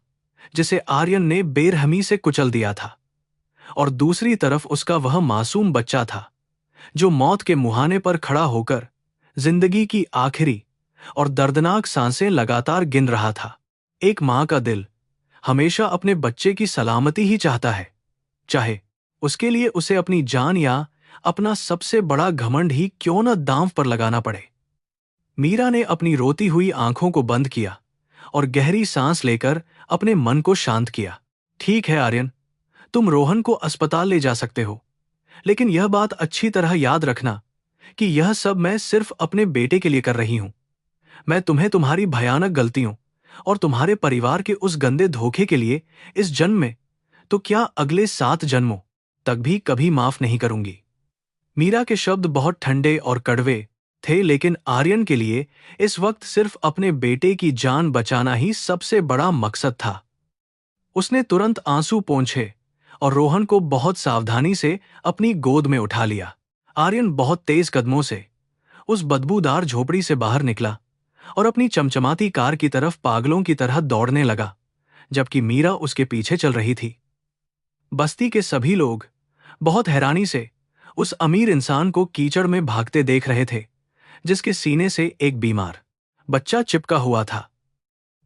जिसे आर्यन ने बेरहमी से कुचल दिया था, और दूसरी तरफ उसका वह मासूम बच्चा था जो मौत के मुहाने पर खड़ा होकर जिंदगी की आखिरी और दर्दनाक सांसें लगातार गिन रहा था। एक मां का दिल हमेशा अपने बच्चे की सलामती ही चाहता है, चाहे उसके लिए उसे अपनी जान या अपना सबसे बड़ा घमंड ही क्यों न दांव पर लगाना पड़े। मीरा ने अपनी रोती हुई आंखों को बंद किया और गहरी सांस लेकर अपने मन को शांत किया। ठीक है आर्यन, तुम रोहन को अस्पताल ले जा सकते हो, लेकिन यह बात अच्छी तरह याद रखना कि यह सब मैं सिर्फ अपने बेटे के लिए कर रही हूं। मैं तुम्हें तुम्हारी भयानक गलतियों और तुम्हारे परिवार के उस गंदे धोखे के लिए इस जन्म में तो क्या अगले 7 जन्मों तक भी कभी माफ नहीं करूंगी। मीरा के शब्द बहुत ठंडे और कड़वे थे, लेकिन आर्यन के लिए इस वक्त सिर्फ अपने बेटे की जान बचाना ही सबसे बड़ा मकसद था। उसने तुरंत आंसू पोंछे और रोहन को बहुत सावधानी से अपनी गोद में उठा लिया। आर्यन बहुत तेज कदमों से उस बदबूदार झोपड़ी से बाहर निकला और अपनी चमचमाती कार की तरफ पागलों की तरह दौड़ने लगा, जबकि मीरा उसके पीछे चल रही थी। बस्ती के सभी लोग बहुत हैरानी से उस अमीर इंसान को कीचड़ में भागते देख रहे थे, जिसके सीने से एक बीमार बच्चा चिपका हुआ था।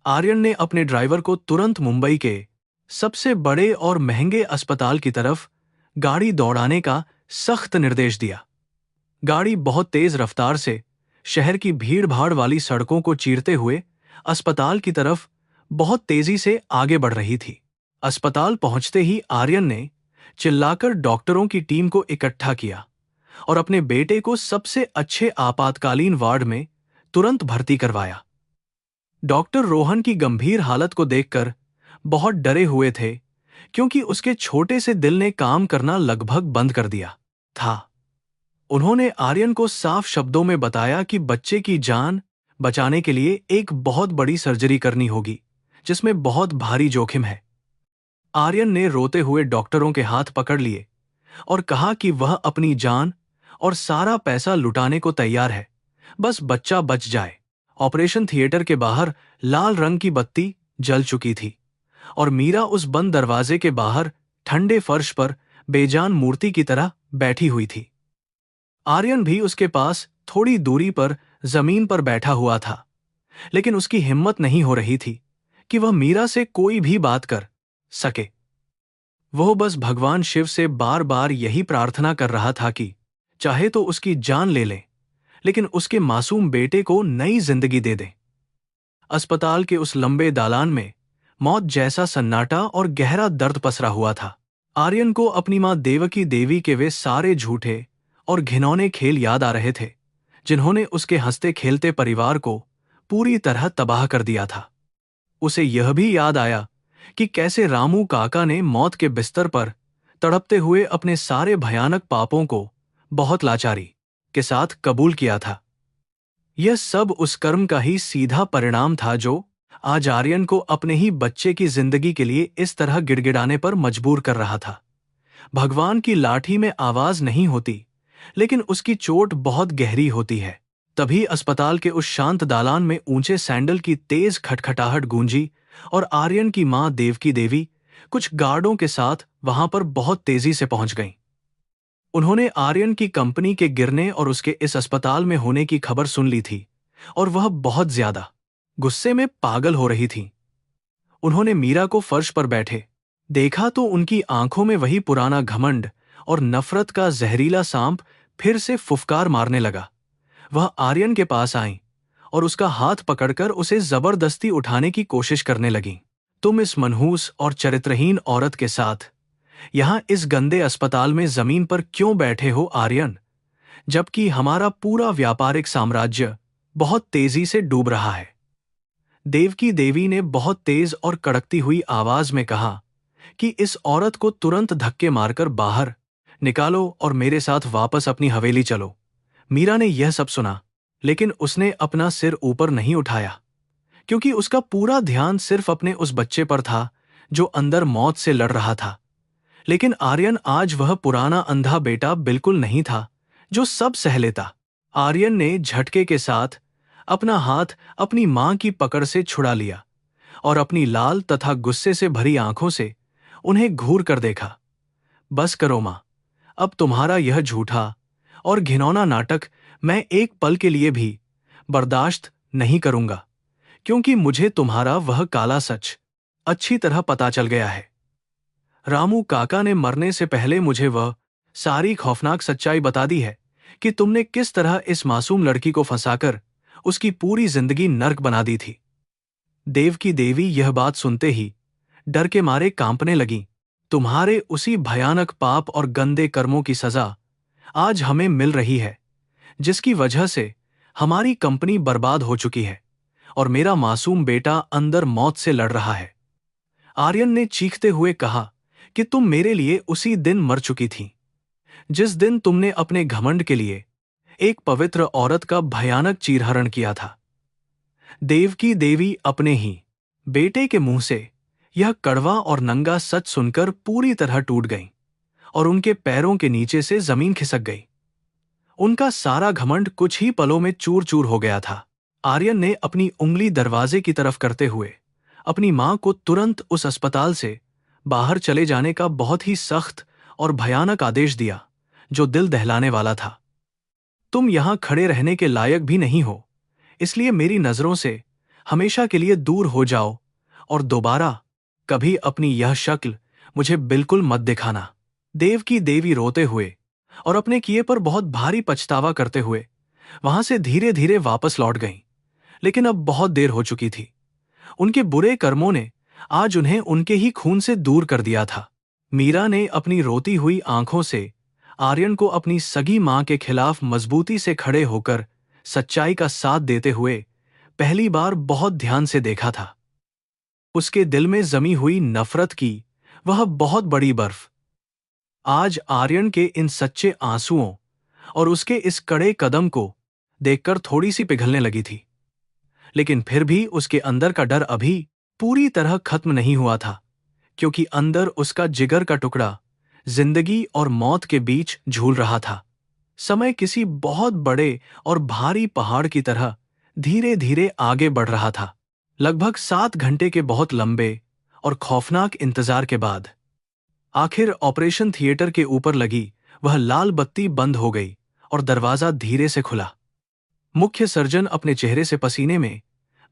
आर्यन ने अपने ड्राइवर को तुरंत मुंबई के सबसे बड़े और महंगे अस्पताल की तरफ गाड़ी दौड़ाने का सख्त निर्देश दिया। गाड़ी बहुत तेज रफ्तार से शहर की भीड़-भाड़ वाली सड़कों को चीरते हुए अस्पताल की तरफ बहुत तेजी से आगे बढ़ रही थी। अस्पताल पहुंचते ही आर्यन ने चिल्लाकर डॉक्टरों की टीम को इकट्ठा किया और अपने बेटे को सबसे अच्छे आपातकालीन वार्ड में तुरंत भर्ती करवाया। डॉक्टर रोहन की गंभीर हालत को देखकर बहुत डरे हुए थे, क्योंकि उसके छोटे से दिल ने काम करना लगभग बंद कर दिया था। उन्होंने आर्यन को साफ शब्दों में बताया कि बच्चे की जान बचाने के लिए एक बहुत बड़ी सर्जरी करनी होगी, जिसमें बहुत भारी जोखिम है। आर्यन ने रोते हुए डॉक्टरों के हाथ पकड़ लिए और कहा कि वह अपनी जान और सारा पैसा लुटाने को तैयार है, बस बच्चा बच जाए। ऑपरेशन थिएटर के बाहर लाल रंग की बत्ती जल चुकी थी और मीरा उस बंद दरवाजे के बाहर ठंडे फर्श पर बेजान मूर्ति की तरह बैठी हुई थी। आर्यन भी उसके पास थोड़ी दूरी पर जमीन पर बैठा हुआ था, लेकिन उसकी हिम्मत नहीं हो रही थी कि वह मीरा से कोई भी बात कर सके। वह बस भगवान शिव से बार बार यही प्रार्थना कर रहा था कि चाहे तो उसकी जान ले ले, लेकिन उसके मासूम बेटे को नई जिंदगी दे दे। अस्पताल के उस लंबे दालान में मौत जैसा सन्नाटा और गहरा दर्द पसरा हुआ था। आर्यन को अपनी मां देवकी देवी के वे सारे झूठे और घिनौने खेल याद आ रहे थे, जिन्होंने उसके हंसते खेलते परिवार को पूरी तरह तबाह कर दिया था। उसे यह भी याद आया कि कैसे रामू काका ने मौत के बिस्तर पर तड़पते हुए अपने सारे भयानक पापों को बहुत लाचारी के साथ कबूल किया था। यह सब उस कर्म का ही सीधा परिणाम था जो आज आर्यन को अपने ही बच्चे की जिंदगी के लिए इस तरह गिड़गिड़ाने पर मजबूर कर रहा था। भगवान की लाठी में आवाज नहीं होती, लेकिन उसकी चोट बहुत गहरी होती है। तभी अस्पताल के उस शांत दालान में ऊंचे सैंडल की तेज खटखटाहट गूंजी और आर्यन की मां देवकी देवी कुछ गार्डों के साथ वहां पर बहुत तेजी से पहुंच गईं। उन्होंने आर्यन की कंपनी के गिरने और उसके इस अस्पताल में होने की खबर सुन ली थी और वह बहुत ज्यादा गुस्से में पागल हो रही थी। उन्होंने मीरा को फर्श पर बैठे देखा तो उनकी आंखों में वही पुराना घमंड और नफरत का जहरीला सांप फिर से फुफकार मारने लगा। वह आर्यन के पास आई और उसका हाथ पकड़कर उसे जबरदस्ती उठाने की कोशिश करने लगी। तुम इस मनहूस और चरित्रहीन औरत के साथ यहां इस गंदे अस्पताल में जमीन पर क्यों बैठे हो आर्यन, जबकि हमारा पूरा व्यापारिक साम्राज्य बहुत तेजी से डूब रहा है। देवकी देवी ने बहुत तेज और कड़कती हुई आवाज में कहा कि इस औरत को तुरंत धक्के मारकर बाहर निकालो और मेरे साथ वापस अपनी हवेली चलो। मीरा ने यह सब सुना, लेकिन उसने अपना सिर ऊपर नहीं उठाया, क्योंकि उसका पूरा ध्यान सिर्फ अपने उस बच्चे पर था जो अंदर मौत से लड़ रहा था। लेकिन आर्यन आज वह पुराना अंधा बेटा बिल्कुल नहीं था जो सब सह लेता। आर्यन ने झटके के साथ अपना हाथ अपनी मां की पकड़ से छुड़ा लिया और अपनी लाल तथा गुस्से से भरी आंखों से उन्हें घूर कर देखा। बस करो मां, अब तुम्हारा यह झूठा और घिनौना नाटक मैं एक पल के लिए भी बर्दाश्त नहीं करूंगा, क्योंकि मुझे तुम्हारा वह काला सच अच्छी तरह पता चल गया है। रामू काका ने मरने से पहले मुझे वह सारी खौफनाक सच्चाई बता दी है कि तुमने किस तरह इस मासूम लड़की को फंसाकर उसकी पूरी जिंदगी नर्क बना दी थी। देवकी देवी यह बात सुनते ही डर के मारे कांपने लगी। तुम्हारे उसी भयानक पाप और गंदे कर्मों की सजा आज हमें मिल रही है, जिसकी वजह से हमारी कंपनी बर्बाद हो चुकी है और मेरा मासूम बेटा अंदर मौत से लड़ रहा है। आर्यन ने चीखते हुए कहा कि तुम मेरे लिए उसी दिन मर चुकी थी, जिस दिन तुमने अपने घमंड के लिए एक पवित्र औरत का भयानक चीरहरण किया था। देवकी देवी अपने ही बेटे के मुंह से यह कड़वा और नंगा सच सुनकर पूरी तरह टूट गईं और उनके पैरों के नीचे से जमीन खिसक गई। उनका सारा घमंड कुछ ही पलों में चूर चूर हो गया था। आर्यन ने अपनी उंगली दरवाजे की तरफ करते हुए अपनी मां को तुरंत उस अस्पताल से बाहर चले जाने का बहुत ही सख्त और भयानक आदेश दिया, जो दिल दहलाने वाला था। तुम यहां खड़े रहने के लायक भी नहीं हो, इसलिए मेरी नजरों से हमेशा के लिए दूर हो जाओ और दोबारा कभी अपनी यह शक्ल मुझे बिल्कुल मत दिखाना। देवकी देवी रोते हुए और अपने किए पर बहुत भारी पछतावा करते हुए वहां से धीरे धीरे वापस लौट गईं, लेकिन अब बहुत देर हो चुकी थी। उनके बुरे कर्मों ने आज उन्हें उनके ही खून से दूर कर दिया था। मीरा ने अपनी रोती हुई आंखों से आर्यन को अपनी सगी मां के खिलाफ मजबूती से खड़े होकर सच्चाई का साथ देते हुए पहली बार बहुत ध्यान से देखा था। उसके दिल में जमी हुई नफरत की वह बहुत बड़ी बर्फ आज आर्यन के इन सच्चे आंसुओं और उसके इस कड़े कदम को देखकर थोड़ी सी पिघलने लगी थी। लेकिन फिर भी उसके अंदर का डर अभी पूरी तरह खत्म नहीं हुआ था, क्योंकि अंदर उसका जिगर का टुकड़ा जिंदगी और मौत के बीच झूल रहा था। समय किसी बहुत बड़े और भारी पहाड़ की तरह धीरे धीरे आगे बढ़ रहा था। लगभग 7 घंटे के बहुत लंबे और खौफनाक इंतजार के बाद आखिर ऑपरेशन थिएटर के ऊपर लगी वह लाल बत्ती बंद हो गई और दरवाजा धीरे से खुला। मुख्य सर्जन अपने चेहरे से पसीने में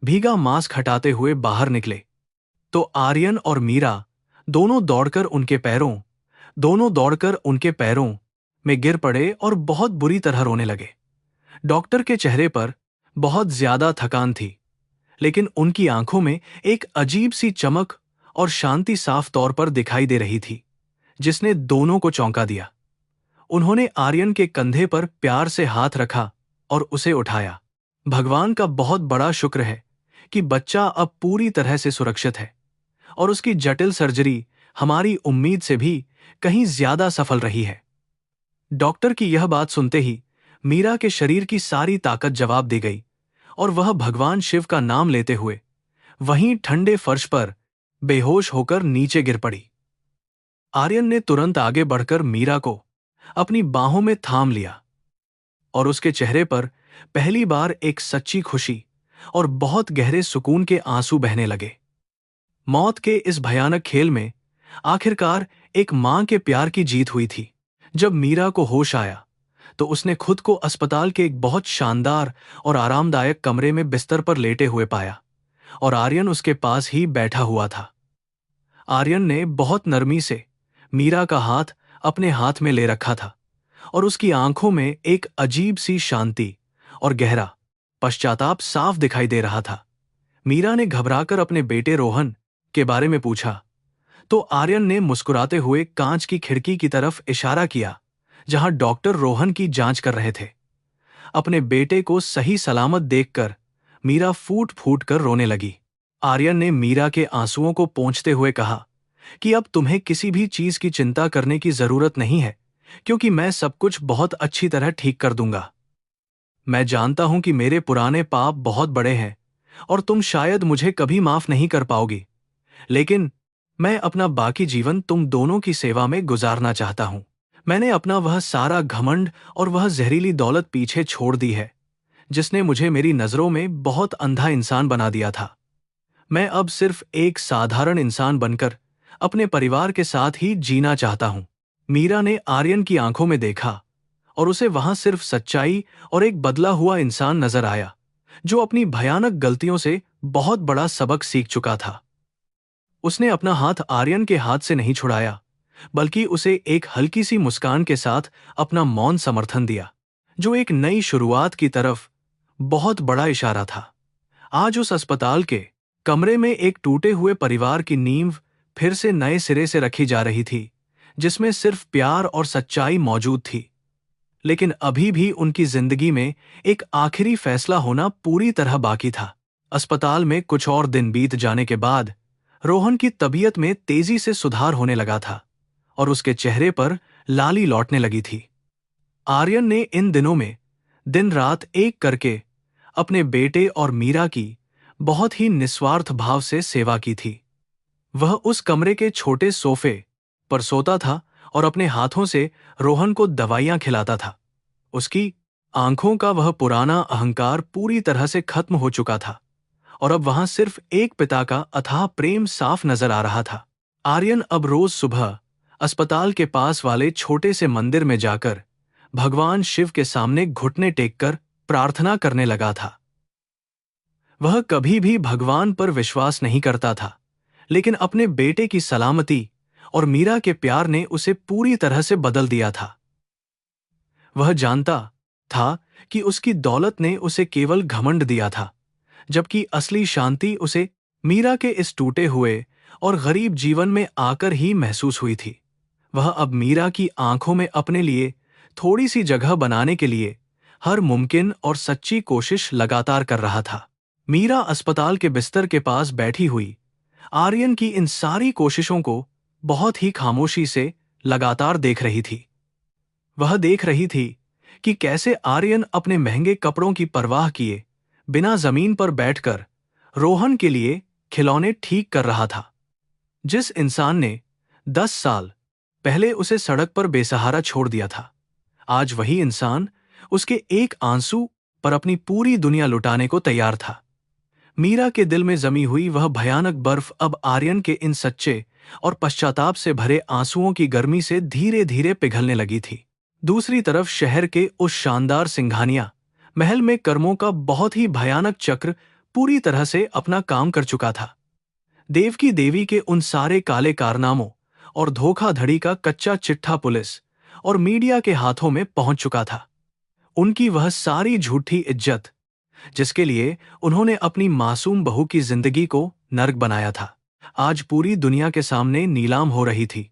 भीगा मास्क हटाते हुए बाहर निकले तो आर्यन और मीरा दोनों दौड़कर उनके पैरों में गिर पड़े और बहुत बुरी तरह रोने लगे। डॉक्टर के चेहरे पर बहुत ज्यादा थकान थी, लेकिन उनकी आंखों में एक अजीब सी चमक और शांति साफ तौर पर दिखाई दे रही थी, जिसने दोनों को चौंका दिया। उन्होंने आर्यन के कंधे पर प्यार से हाथ रखा और उसे उठाया। भगवान का बहुत बड़ा शुक्र है कि बच्चा अब पूरी तरह से सुरक्षित है और उसकी जटिल सर्जरी हमारी उम्मीद से भी कहीं ज्यादा सफल रही है। डॉक्टर की यह बात सुनते ही मीरा के शरीर की सारी ताकत जवाब दे गई और वह भगवान शिव का नाम लेते हुए वहीं ठंडे फर्श पर बेहोश होकर नीचे गिर पड़ी। आर्यन ने तुरंत आगे बढ़कर मीरा को अपनी बाहों में थाम लिया और उसके चेहरे पर पहली बार एक सच्ची खुशी और बहुत गहरे सुकून के आंसू बहने लगे। मौत के इस भयानक खेल में आखिरकार एक मां के प्यार की जीत हुई थी। जब मीरा को होश आया तो उसने खुद को अस्पताल के एक बहुत शानदार और आरामदायक कमरे में बिस्तर पर लेटे हुए पाया और आर्यन उसके पास ही बैठा हुआ था। आर्यन ने बहुत नरमी से मीरा का हाथ अपने हाथ में ले रखा था और उसकी आंखों में एक अजीब सी शांति और गहरा पश्चाताप साफ दिखाई दे रहा था। मीरा ने घबराकर अपने बेटे रोहन के बारे में पूछा तो आर्यन ने मुस्कुराते हुए कांच की खिड़की की तरफ इशारा किया जहां डॉक्टर रोहन की जांच कर रहे थे। अपने बेटे को सही सलामत देखकर मीरा फूट फूट कर रोने लगी। आर्यन ने मीरा के आंसुओं को पोंछते हुए कहा कि अब तुम्हें किसी भी चीज की चिंता करने की जरूरत नहीं है, क्योंकि मैं सब कुछ बहुत अच्छी तरह ठीक कर दूंगा। मैं जानता हूं कि मेरे पुराने पाप बहुत बड़े हैं और तुम शायद मुझे कभी माफ नहीं कर पाओगी, लेकिन मैं अपना बाकी जीवन तुम दोनों की सेवा में गुजारना चाहता हूं। मैंने अपना वह सारा घमंड और वह जहरीली दौलत पीछे छोड़ दी है जिसने मुझे मेरी नजरों में बहुत अंधा इंसान बना दिया था। मैं अब सिर्फ एक साधारण इंसान बनकर अपने परिवार के साथ ही जीना चाहता हूं। मीरा ने आर्यन की आंखों में देखा और उसे वहां सिर्फ सच्चाई और एक बदला हुआ इंसान नजर आया जो अपनी भयानक गलतियों से बहुत बड़ा सबक सीख चुका था। उसने अपना हाथ आर्यन के हाथ से नहीं छुड़ाया, बल्कि उसे एक हल्की सी मुस्कान के साथ अपना मौन समर्थन दिया, जो एक नई शुरुआत की तरफ बहुत बड़ा इशारा था। आज उस अस्पताल के कमरे में एक टूटे हुए परिवार की नींव फिर से नए सिरे से रखी जा रही थी, जिसमें सिर्फ प्यार और सच्चाई मौजूद थी। लेकिन अभी भी उनकी जिंदगी में एक आखिरी फैसला होना पूरी तरह बाकी था। अस्पताल में कुछ और दिन बीत जाने के बाद रोहन की तबीयत में तेजी से सुधार होने लगा था और उसके चेहरे पर लाली लौटने लगी थी। आर्यन ने इन दिनों में दिन रात एक करके अपने बेटे और मीरा की बहुत ही निस्वार्थ भाव से सेवा की थी। वह उस कमरे के छोटे सोफे पर सोता था और अपने हाथों से रोहन को दवाइयां खिलाता था। उसकी आंखों का वह पुराना अहंकार पूरी तरह से खत्म हो चुका था और अब वहां सिर्फ एक पिता का अथाह प्रेम साफ नजर आ रहा था। आर्यन अब रोज सुबह अस्पताल के पास वाले छोटे से मंदिर में जाकर भगवान शिव के सामने घुटने टेककर प्रार्थना करने लगा था। वह कभी भी भगवान पर विश्वास नहीं करता था, लेकिन अपने बेटे की सलामती और मीरा के प्यार ने उसे पूरी तरह से बदल दिया था। वह जानता था कि उसकी दौलत ने उसे केवल घमंड दिया था, जबकि असली शांति उसे मीरा के इस टूटे हुए और गरीब जीवन में आकर ही महसूस हुई थी। वह अब मीरा की आंखों में अपने लिए थोड़ी सी जगह बनाने के लिए हर मुमकिन और सच्ची कोशिश लगातार कर रहा था। मीरा अस्पताल के बिस्तर के पास बैठी हुई आर्यन की इन सारी कोशिशों को बहुत ही खामोशी से लगातार देख रही थी। वह देख रही थी कि कैसे आर्यन अपने महंगे कपड़ों की परवाह किए बिना जमीन पर बैठकर रोहन के लिए खिलौने ठीक कर रहा था। जिस इंसान ने 10 साल पहले उसे सड़क पर बेसहारा छोड़ दिया था, आज वही इंसान उसके एक आंसू पर अपनी पूरी दुनिया लुटाने को तैयार था। मीरा के दिल में जमी हुई वह भयानक बर्फ अब आर्यन के इन सच्चे और पश्चाताप से भरे आंसुओं की गर्मी से धीरे धीरे पिघलने लगी थी। दूसरी तरफ शहर के उस शानदार सिंघानिया महल में कर्मों का बहुत ही भयानक चक्र पूरी तरह से अपना काम कर चुका था। देवकी देवी के उन सारे काले कारनामों और धोखाधड़ी का कच्चा चिट्ठा पुलिस और मीडिया के हाथों में पहुंच चुका था। उनकी वह सारी झूठी इज्जत, जिसके लिए उन्होंने अपनी मासूम बहू की जिंदगी को नर्क बनाया था, आज पूरी दुनिया के सामने नीलाम हो रही थी।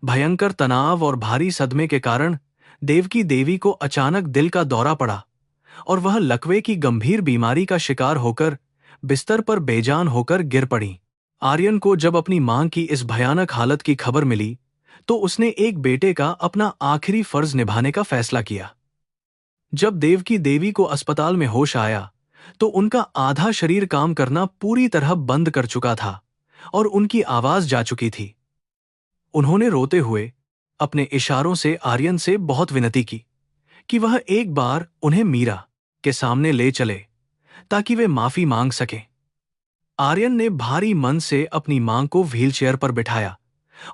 भयंकर तनाव और भारी सदमे के कारण देवकी देवी को अचानक दिल का दौरा पड़ा और वह लकवे की गंभीर बीमारी का शिकार होकर बिस्तर पर बेजान होकर गिर पड़ी। आर्यन को जब अपनी मां की इस भयानक हालत की खबर मिली तो उसने एक बेटे का अपना आखिरी फर्ज निभाने का फैसला किया। जब देवकी देवी को अस्पताल में होश आया तो उनका आधा शरीर काम करना पूरी तरह बंद कर चुका था और उनकी आवाज जा चुकी थी। उन्होंने रोते हुए अपने इशारों से आर्यन से बहुत विनती की कि वह एक बार उन्हें मीरा के सामने ले चले ताकि वे माफी मांग सकें। आर्यन ने भारी मन से अपनी मां को व्हीलचेयर पर बिठाया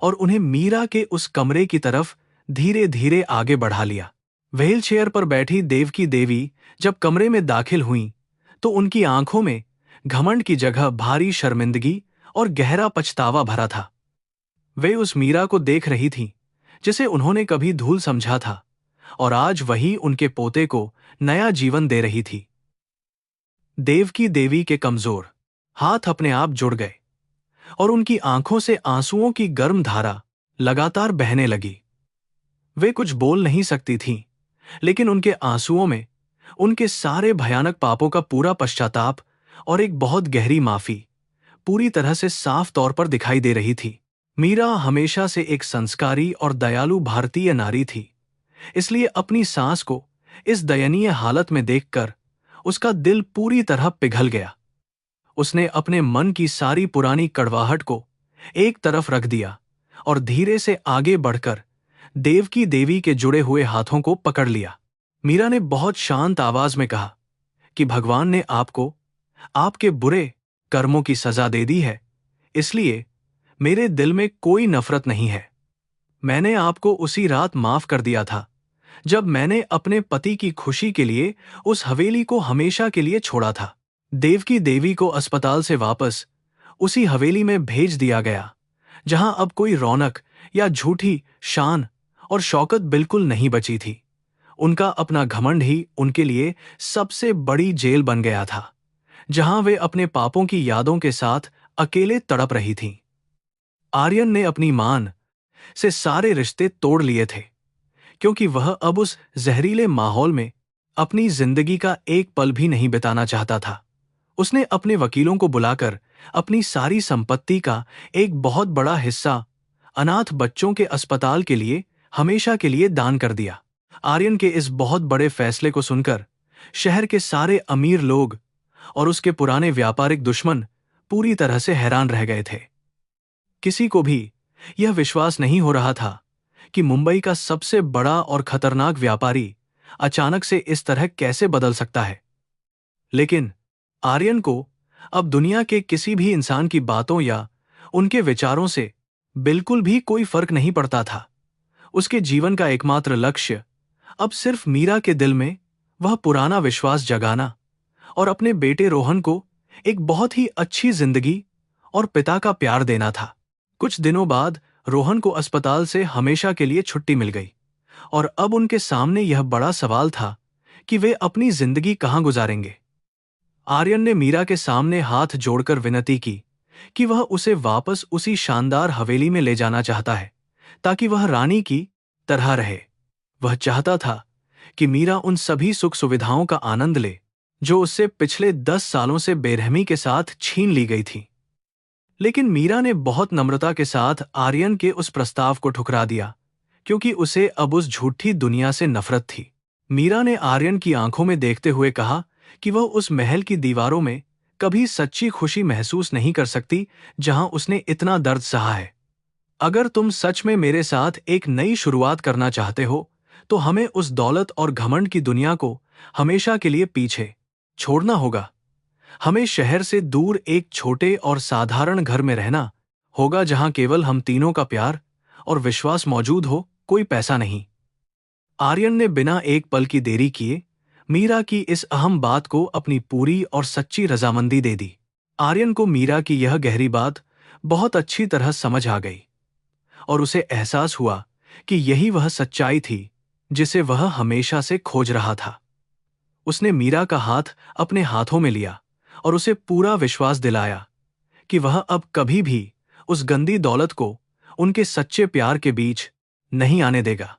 और उन्हें मीरा के उस कमरे की तरफ धीरे धीरे आगे बढ़ा लिया। व्हीलचेयर पर बैठी देवकी देवी जब कमरे में दाखिल हुईं तो उनकी आंखों में घमंड की जगह भारी शर्मिंदगी और गहरा पछतावा भरा था। वे उस मीरा को देख रही थीं, जिसे उन्होंने कभी धूल समझा था, और आज वही उनके पोते को नया जीवन दे रही थी। देवकी देवी के कमजोर हाथ अपने आप जुड़ गए और उनकी आंखों से आंसुओं की गर्म धारा लगातार बहने लगी। वे कुछ बोल नहीं सकती थीं, लेकिन उनके आंसुओं में उनके सारे भयानक पापों का पूरा पश्चाताप और एक बहुत गहरी माफी पूरी तरह से साफ तौर पर दिखाई दे रही थी। मीरा हमेशा से एक संस्कारी और दयालु भारतीय नारी थी, इसलिए अपनी सास को इस दयनीय हालत में देखकर उसका दिल पूरी तरह पिघल गया। उसने अपने मन की सारी पुरानी कड़वाहट को एक तरफ रख दिया और धीरे से आगे बढ़कर देवकी देवी के जुड़े हुए हाथों को पकड़ लिया। मीरा ने बहुत शांत आवाज में कहा कि भगवान ने आपको आपके बुरे कर्मों की सजा दे दी है, इसलिए मेरे दिल में कोई नफरत नहीं है। मैंने आपको उसी रात माफ कर दिया था जब मैंने अपने पति की खुशी के लिए उस हवेली को हमेशा के लिए छोड़ा था। देवकी देवी को अस्पताल से वापस उसी हवेली में भेज दिया गया, जहां अब कोई रौनक या झूठी शान और शौकत बिल्कुल नहीं बची थी। उनका अपना घमंड ही उनके लिए सबसे बड़ी जेल बन गया था, जहां वे अपने पापों की यादों के साथ अकेले तड़प रही थीं। आर्यन ने अपनी मान से सारे रिश्ते तोड़ लिए थे, क्योंकि वह अब उस जहरीले माहौल में अपनी जिंदगी का एक पल भी नहीं बिताना चाहता था। उसने अपने वकीलों को बुलाकर अपनी सारी संपत्ति का एक बहुत बड़ा हिस्सा अनाथ बच्चों के अस्पताल के लिए हमेशा के लिए दान कर दिया। आर्यन के इस बहुत बड़े फैसले को सुनकर शहर के सारे अमीर लोग और उसके पुराने व्यापारिक दुश्मन पूरी तरह से हैरान रह गए थे। किसी को भी यह विश्वास नहीं हो रहा था कि मुंबई का सबसे बड़ा और खतरनाक व्यापारी अचानक से इस तरह कैसे बदल सकता है। लेकिन आर्यन को अब दुनिया के किसी भी इंसान की बातों या उनके विचारों से बिल्कुल भी कोई फर्क नहीं पड़ता था। उसके जीवन का एकमात्र लक्ष्य अब सिर्फ मीरा के दिल में वह पुराना विश्वास जगाना और अपने बेटे रोहन को एक बहुत ही अच्छी जिंदगी और पिता का प्यार देना था। कुछ दिनों बाद रोहन को अस्पताल से हमेशा के लिए छुट्टी मिल गई और अब उनके सामने यह बड़ा सवाल था कि वे अपनी जिंदगी कहां गुजारेंगे। आर्यन ने मीरा के सामने हाथ जोड़कर विनती की कि वह उसे वापस उसी शानदार हवेली में ले जाना चाहता है, ताकि वह रानी की तरह रहे। वह चाहता था कि मीरा उन सभी सुख सुविधाओं का आनंद ले जो उससे पिछले 10 सालों से बेरहमी के साथ छीन ली गई थी। लेकिन मीरा ने बहुत नम्रता के साथ आर्यन के उस प्रस्ताव को ठुकरा दिया, क्योंकि उसे अब उस झूठी दुनिया से नफरत थी। मीरा ने आर्यन की आंखों में देखते हुए कहा कि वह उस महल की दीवारों में कभी सच्ची खुशी महसूस नहीं कर सकती जहां उसने इतना दर्द सहा है। अगर तुम सच में मेरे साथ एक नई शुरुआत करना चाहते हो, तो हमें उस दौलत और घमंड की दुनिया को हमेशा के लिए पीछे छोड़ना होगा। हमें शहर से दूर एक छोटे और साधारण घर में रहना होगा, जहां केवल हम तीनों का प्यार और विश्वास मौजूद हो, कोई पैसा नहीं। आर्यन ने बिना एक पल की देरी किए मीरा की इस अहम बात को अपनी पूरी और सच्ची रजामंदी दे दी। आर्यन को मीरा की यह गहरी बात बहुत अच्छी तरह समझ आ गई और उसे एहसास हुआ कि यही वह सच्चाई थी जिसे वह हमेशा से खोज रहा था। उसने मीरा का हाथ अपने हाथों में लिया और उसे पूरा विश्वास दिलाया कि वह अब कभी भी उस गंदी दौलत को उनके सच्चे प्यार के बीच नहीं आने देगा।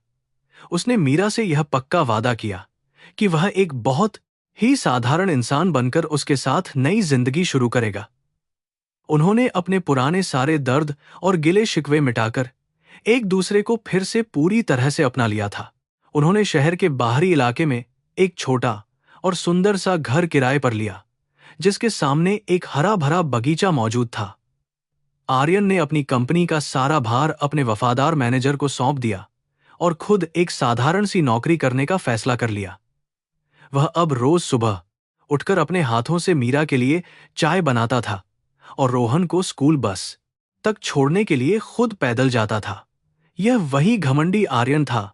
उसने मीरा से यह पक्का वादा किया कि वह एक बहुत ही साधारण इंसान बनकर उसके साथ नई जिंदगी शुरू करेगा। उन्होंने अपने पुराने सारे दर्द और गिले शिकवे मिटाकर एक दूसरे को फिर से पूरी तरह से अपना लिया था। उन्होंने शहर के बाहरी इलाके में एक छोटा और सुंदर सा घर किराए पर लिया, जिसके सामने एक हरा भरा बगीचा मौजूद था। आर्यन ने अपनी कंपनी का सारा भार अपने वफादार मैनेजर को सौंप दिया और खुद एक साधारण सी नौकरी करने का फैसला कर लिया। वह अब रोज सुबह उठकर अपने हाथों से मीरा के लिए चाय बनाता था और रोहन को स्कूल बस तक छोड़ने के लिए खुद पैदल जाता था। यह वही घमंडी आर्यन था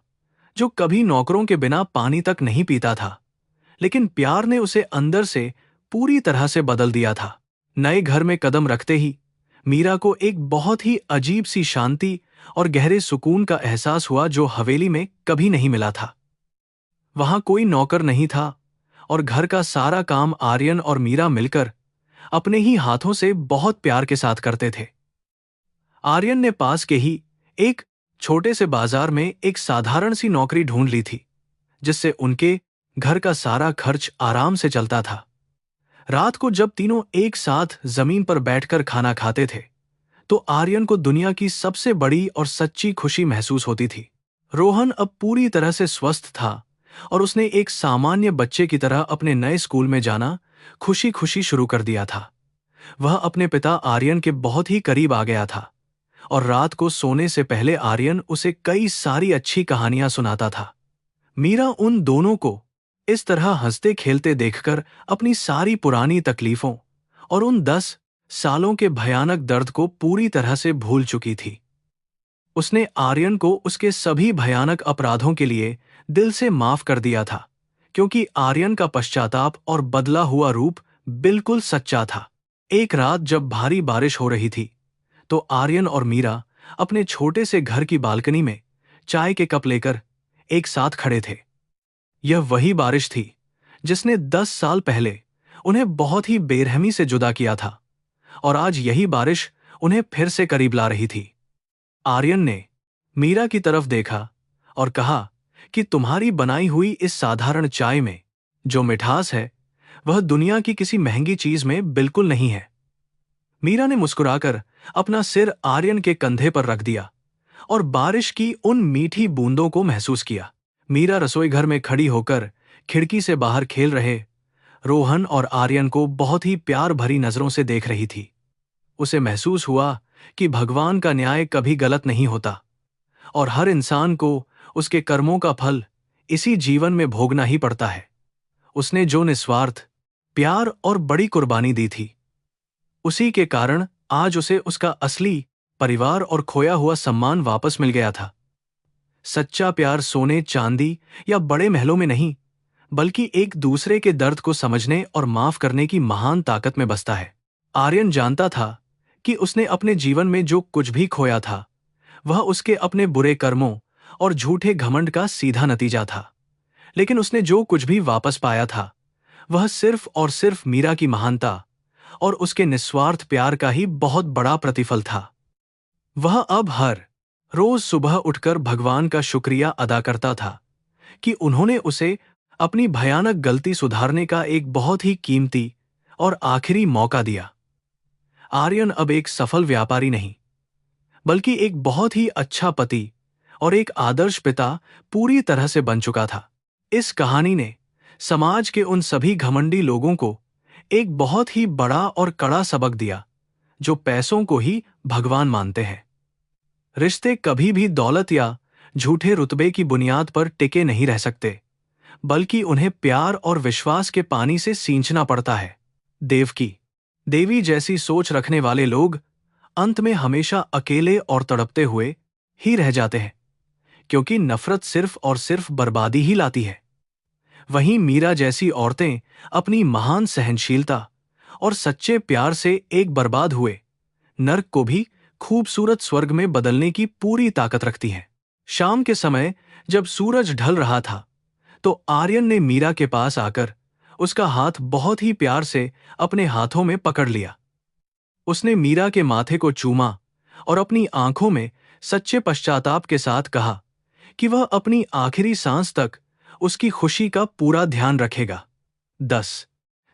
जो कभी नौकरों के बिना पानी तक नहीं पीता था, लेकिन प्यार ने उसे अंदर से पूरी तरह से बदल दिया था। नए घर में कदम रखते ही मीरा को एक बहुत ही अजीब सी शांति और गहरे सुकून का एहसास हुआ जो हवेली में कभी नहीं मिला था। वहां कोई नौकर नहीं था और घर का सारा काम आर्यन और मीरा मिलकर अपने ही हाथों से बहुत प्यार के साथ करते थे। आर्यन ने पास के ही एक छोटे से बाजार में एक साधारण सी नौकरी ढूंढ ली थी, जिससे उनके घर का सारा खर्च आराम से चलता था। रात को जब तीनों एक साथ जमीन पर बैठकर खाना खाते थे, तो आर्यन को दुनिया की सबसे बड़ी और सच्ची खुशी महसूस होती थी। रोहन अब पूरी तरह से स्वस्थ था और उसने एक सामान्य बच्चे की तरह अपने नए स्कूल में जाना खुशी खुशी शुरू कर दिया था। वह अपने पिता आर्यन के बहुत ही करीब आ गया था और रात को सोने से पहले आर्यन उसे कई सारी अच्छी कहानियां सुनाता था। मीरा उन दोनों को इस तरह हंसते खेलते देखकर अपनी सारी पुरानी तकलीफों और उन 10 सालों के भयानक दर्द को पूरी तरह से भूल चुकी थी। उसने आर्यन को उसके सभी भयानक अपराधों के लिए दिल से माफ कर दिया था, क्योंकि आर्यन का पश्चाताप और बदला हुआ रूप बिल्कुल सच्चा था। एक रात जब भारी बारिश हो रही थी, तो आर्यन और मीरा अपने छोटे से घर की बालकनी में चाय के कप लेकर एक साथ खड़े थे। यह वही बारिश थी जिसने 10 साल पहले उन्हें बहुत ही बेरहमी से जुदा किया था, और आज यही बारिश उन्हें फिर से करीब ला रही थी। आर्यन ने मीरा की तरफ देखा और कहा कि तुम्हारी बनाई हुई इस साधारण चाय में जो मिठास है, वह दुनिया की किसी महंगी चीज में बिल्कुल नहीं है। मीरा ने मुस्कुराकर अपना सिर आर्यन के कंधे पर रख दिया और बारिश की उन मीठी बूंदों को महसूस किया। मीरा रसोई घर में खड़ी होकर खिड़की से बाहर खेल रहे रोहन और आर्यन को बहुत ही प्यार भरी नजरों से देख रही थी। उसे महसूस हुआ कि भगवान का न्याय कभी गलत नहीं होता और हर इंसान को उसके कर्मों का फल इसी जीवन में भोगना ही पड़ता है। उसने जो निस्वार्थ प्यार और बड़ी कुर्बानी दी थी, उसी के कारण आज उसे उसका असली परिवार और खोया हुआ सम्मान वापस मिल गया था। सच्चा प्यार सोने चांदी या बड़े महलों में नहीं, बल्कि एक दूसरे के दर्द को समझने और माफ करने की महान ताकत में बसता है। आर्यन जानता था कि उसने अपने जीवन में जो कुछ भी खोया था, वह उसके अपने बुरे कर्मों और झूठे घमंड का सीधा नतीजा था। लेकिन उसने जो कुछ भी वापस पाया था, वह सिर्फ और सिर्फ मीरा की महानता और उसके निस्वार्थ प्यार का ही बहुत बड़ा प्रतिफल था। वह अब हर रोज सुबह उठकर भगवान का शुक्रिया अदा करता था कि उन्होंने उसे अपनी भयानक गलती सुधारने का एक बहुत ही कीमती और आखिरी मौका दिया। आर्यन अब एक सफल व्यापारी नहीं, बल्कि एक बहुत ही अच्छा पति और एक आदर्श पिता पूरी तरह से बन चुका था। इस कहानी ने समाज के उन सभी घमंडी लोगों को एक बहुत ही बड़ा और कड़ा सबक दिया, जो पैसों को ही भगवान मानते हैं। रिश्ते कभी भी दौलत या झूठे रुतबे की बुनियाद पर टिके नहीं रह सकते, बल्कि उन्हें प्यार और विश्वास के पानी से सींचना पड़ता है। देवकी देवी जैसी सोच रखने वाले लोग अंत में हमेशा अकेले और तड़पते हुए ही रह जाते हैं, क्योंकि नफरत सिर्फ और सिर्फ बर्बादी ही लाती है। वहीं मीरा जैसी औरतें अपनी महान सहनशीलता और सच्चे प्यार से एक बर्बाद हुए नर्क को भी खूबसूरत स्वर्ग में बदलने की पूरी ताकत रखती हैं। शाम के समय जब सूरज ढल रहा था, तो आर्यन ने मीरा के पास आकर उसका हाथ बहुत ही प्यार से अपने हाथों में पकड़ लिया। उसने मीरा के माथे को चूमा और अपनी आंखों में सच्चे पश्चाताप के साथ कहा कि वह अपनी आखिरी सांस तक उसकी खुशी का पूरा ध्यान रखेगा। 10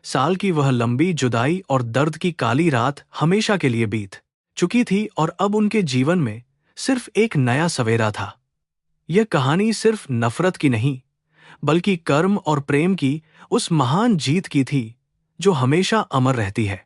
साल की वह लंबी जुदाई और दर्द की काली रात हमेशा के लिए बीत चुकी थी और अब उनके जीवन में सिर्फ एक नया सवेरा था। यह कहानी सिर्फ नफरत की नहीं, बल्कि कर्म और प्रेम की उस महान जीत की थी जो हमेशा अमर रहती है।